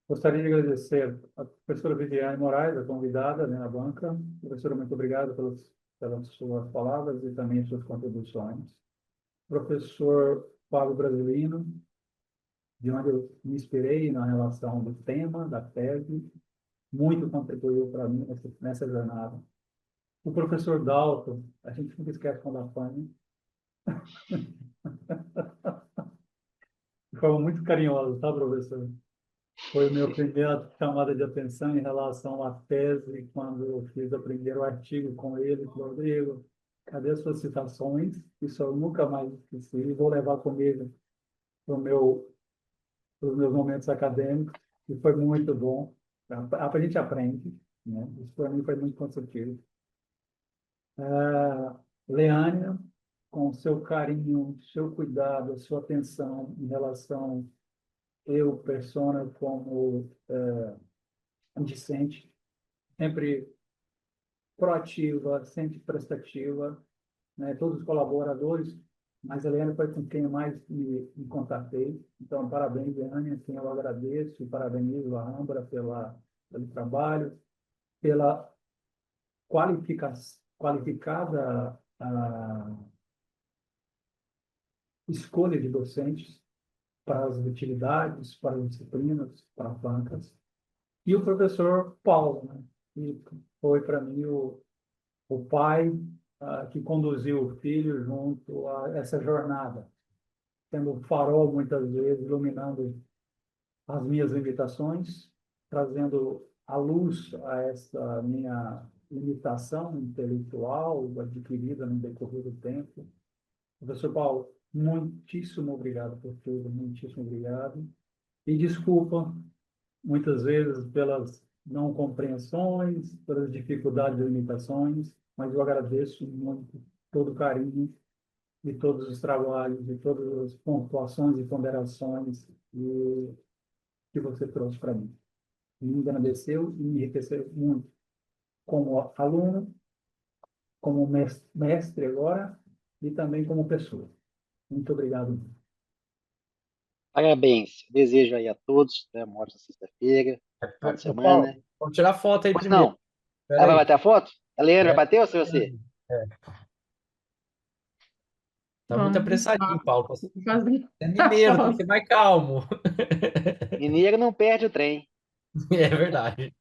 Gostaria de agradecer a professora Viviane Moraes, a convidada, né, na banca. Professora, muito obrigado pelas suas palavras e também suas contribuições. Professor Fábio Brasilino, de onde eu me inspirei na relação do tema, da tese, muito contribuiu para mim nessa jornada. O professor Dalton, a gente nunca esquece quando apanha, de forma muito carinhosa, tá, professor? Foi a minha primeira chamada de atenção em relação à tese, quando eu fiz o primeiro artigo com ele, Rodrigo, cadê as suas citações? Isso eu nunca mais esqueci, e vou levar comigo para os meus momentos acadêmicos, e foi muito bom. A gente aprende, né? Isso para mim foi muito construtivo. Leânia, com o seu carinho, seu cuidado, a sua atenção em relação eu, persona, como discente, sempre proativa, sempre prestativa, né? Todos os colaboradores, mas a Eliane foi com quem eu mais me contatei. Então, parabéns, Eliane, assim, eu agradeço e parabenizo a Ambra pelo trabalho, pela qualificada escolha de docentes para as atividades, para as disciplinas, para as bancas. E o professor Paulo, né? Que foi para mim o pai que conduziu o filho junto a essa jornada, sendo um farol muitas vezes, iluminando as minhas limitações, trazendo a luz a essa minha limitação intelectual adquirida no decorrer do tempo. Professor Paulo, muitíssimo obrigado por tudo, muitíssimo obrigado. E desculpa, muitas vezes, pelas não compreensões, pelas dificuldades e limitações, mas eu agradeço muito todo o carinho de todos os trabalhos, de todas as pontuações e ponderações que você trouxe para mim. Me engrandeceu e me enriqueceu muito como aluno, como mestre agora e também como pessoa. Muito obrigado. Parabéns. Desejo aí a todos, né, uma ótima sexta-feira, final de semana. Paulo, vamos tirar foto aí Pois primeiro. não. Espera Ela vai aí. bater a foto? A Leandra É, bateu ou foi você? tá muito Vamos apressadinho, Paulo. Você fazer é a mineiro, tem que foto. ser mais calmo. Mineiro não perde o trem. É verdade.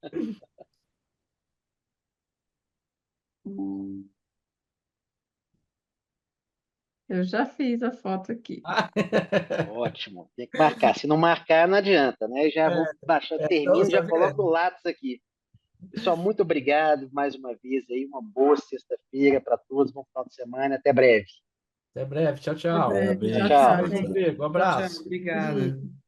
Eu já fiz a foto aqui. Ótimo. Tem que marcar. Se não marcar, não adianta, né? Já vou baixar, Então, termino, tá já coloco o vendo? lápis aqui. Pessoal, muito obrigado mais uma vez aí. Uma boa sexta-feira para todos. Bom final de semana. Até breve. Até breve. Tchau, Até tchau. breve. Tchau, Tchau, Parabéns, tchau. tchau, Beijo, gente. Rodrigo. Um Tchau, tchau. abraço. Obrigada.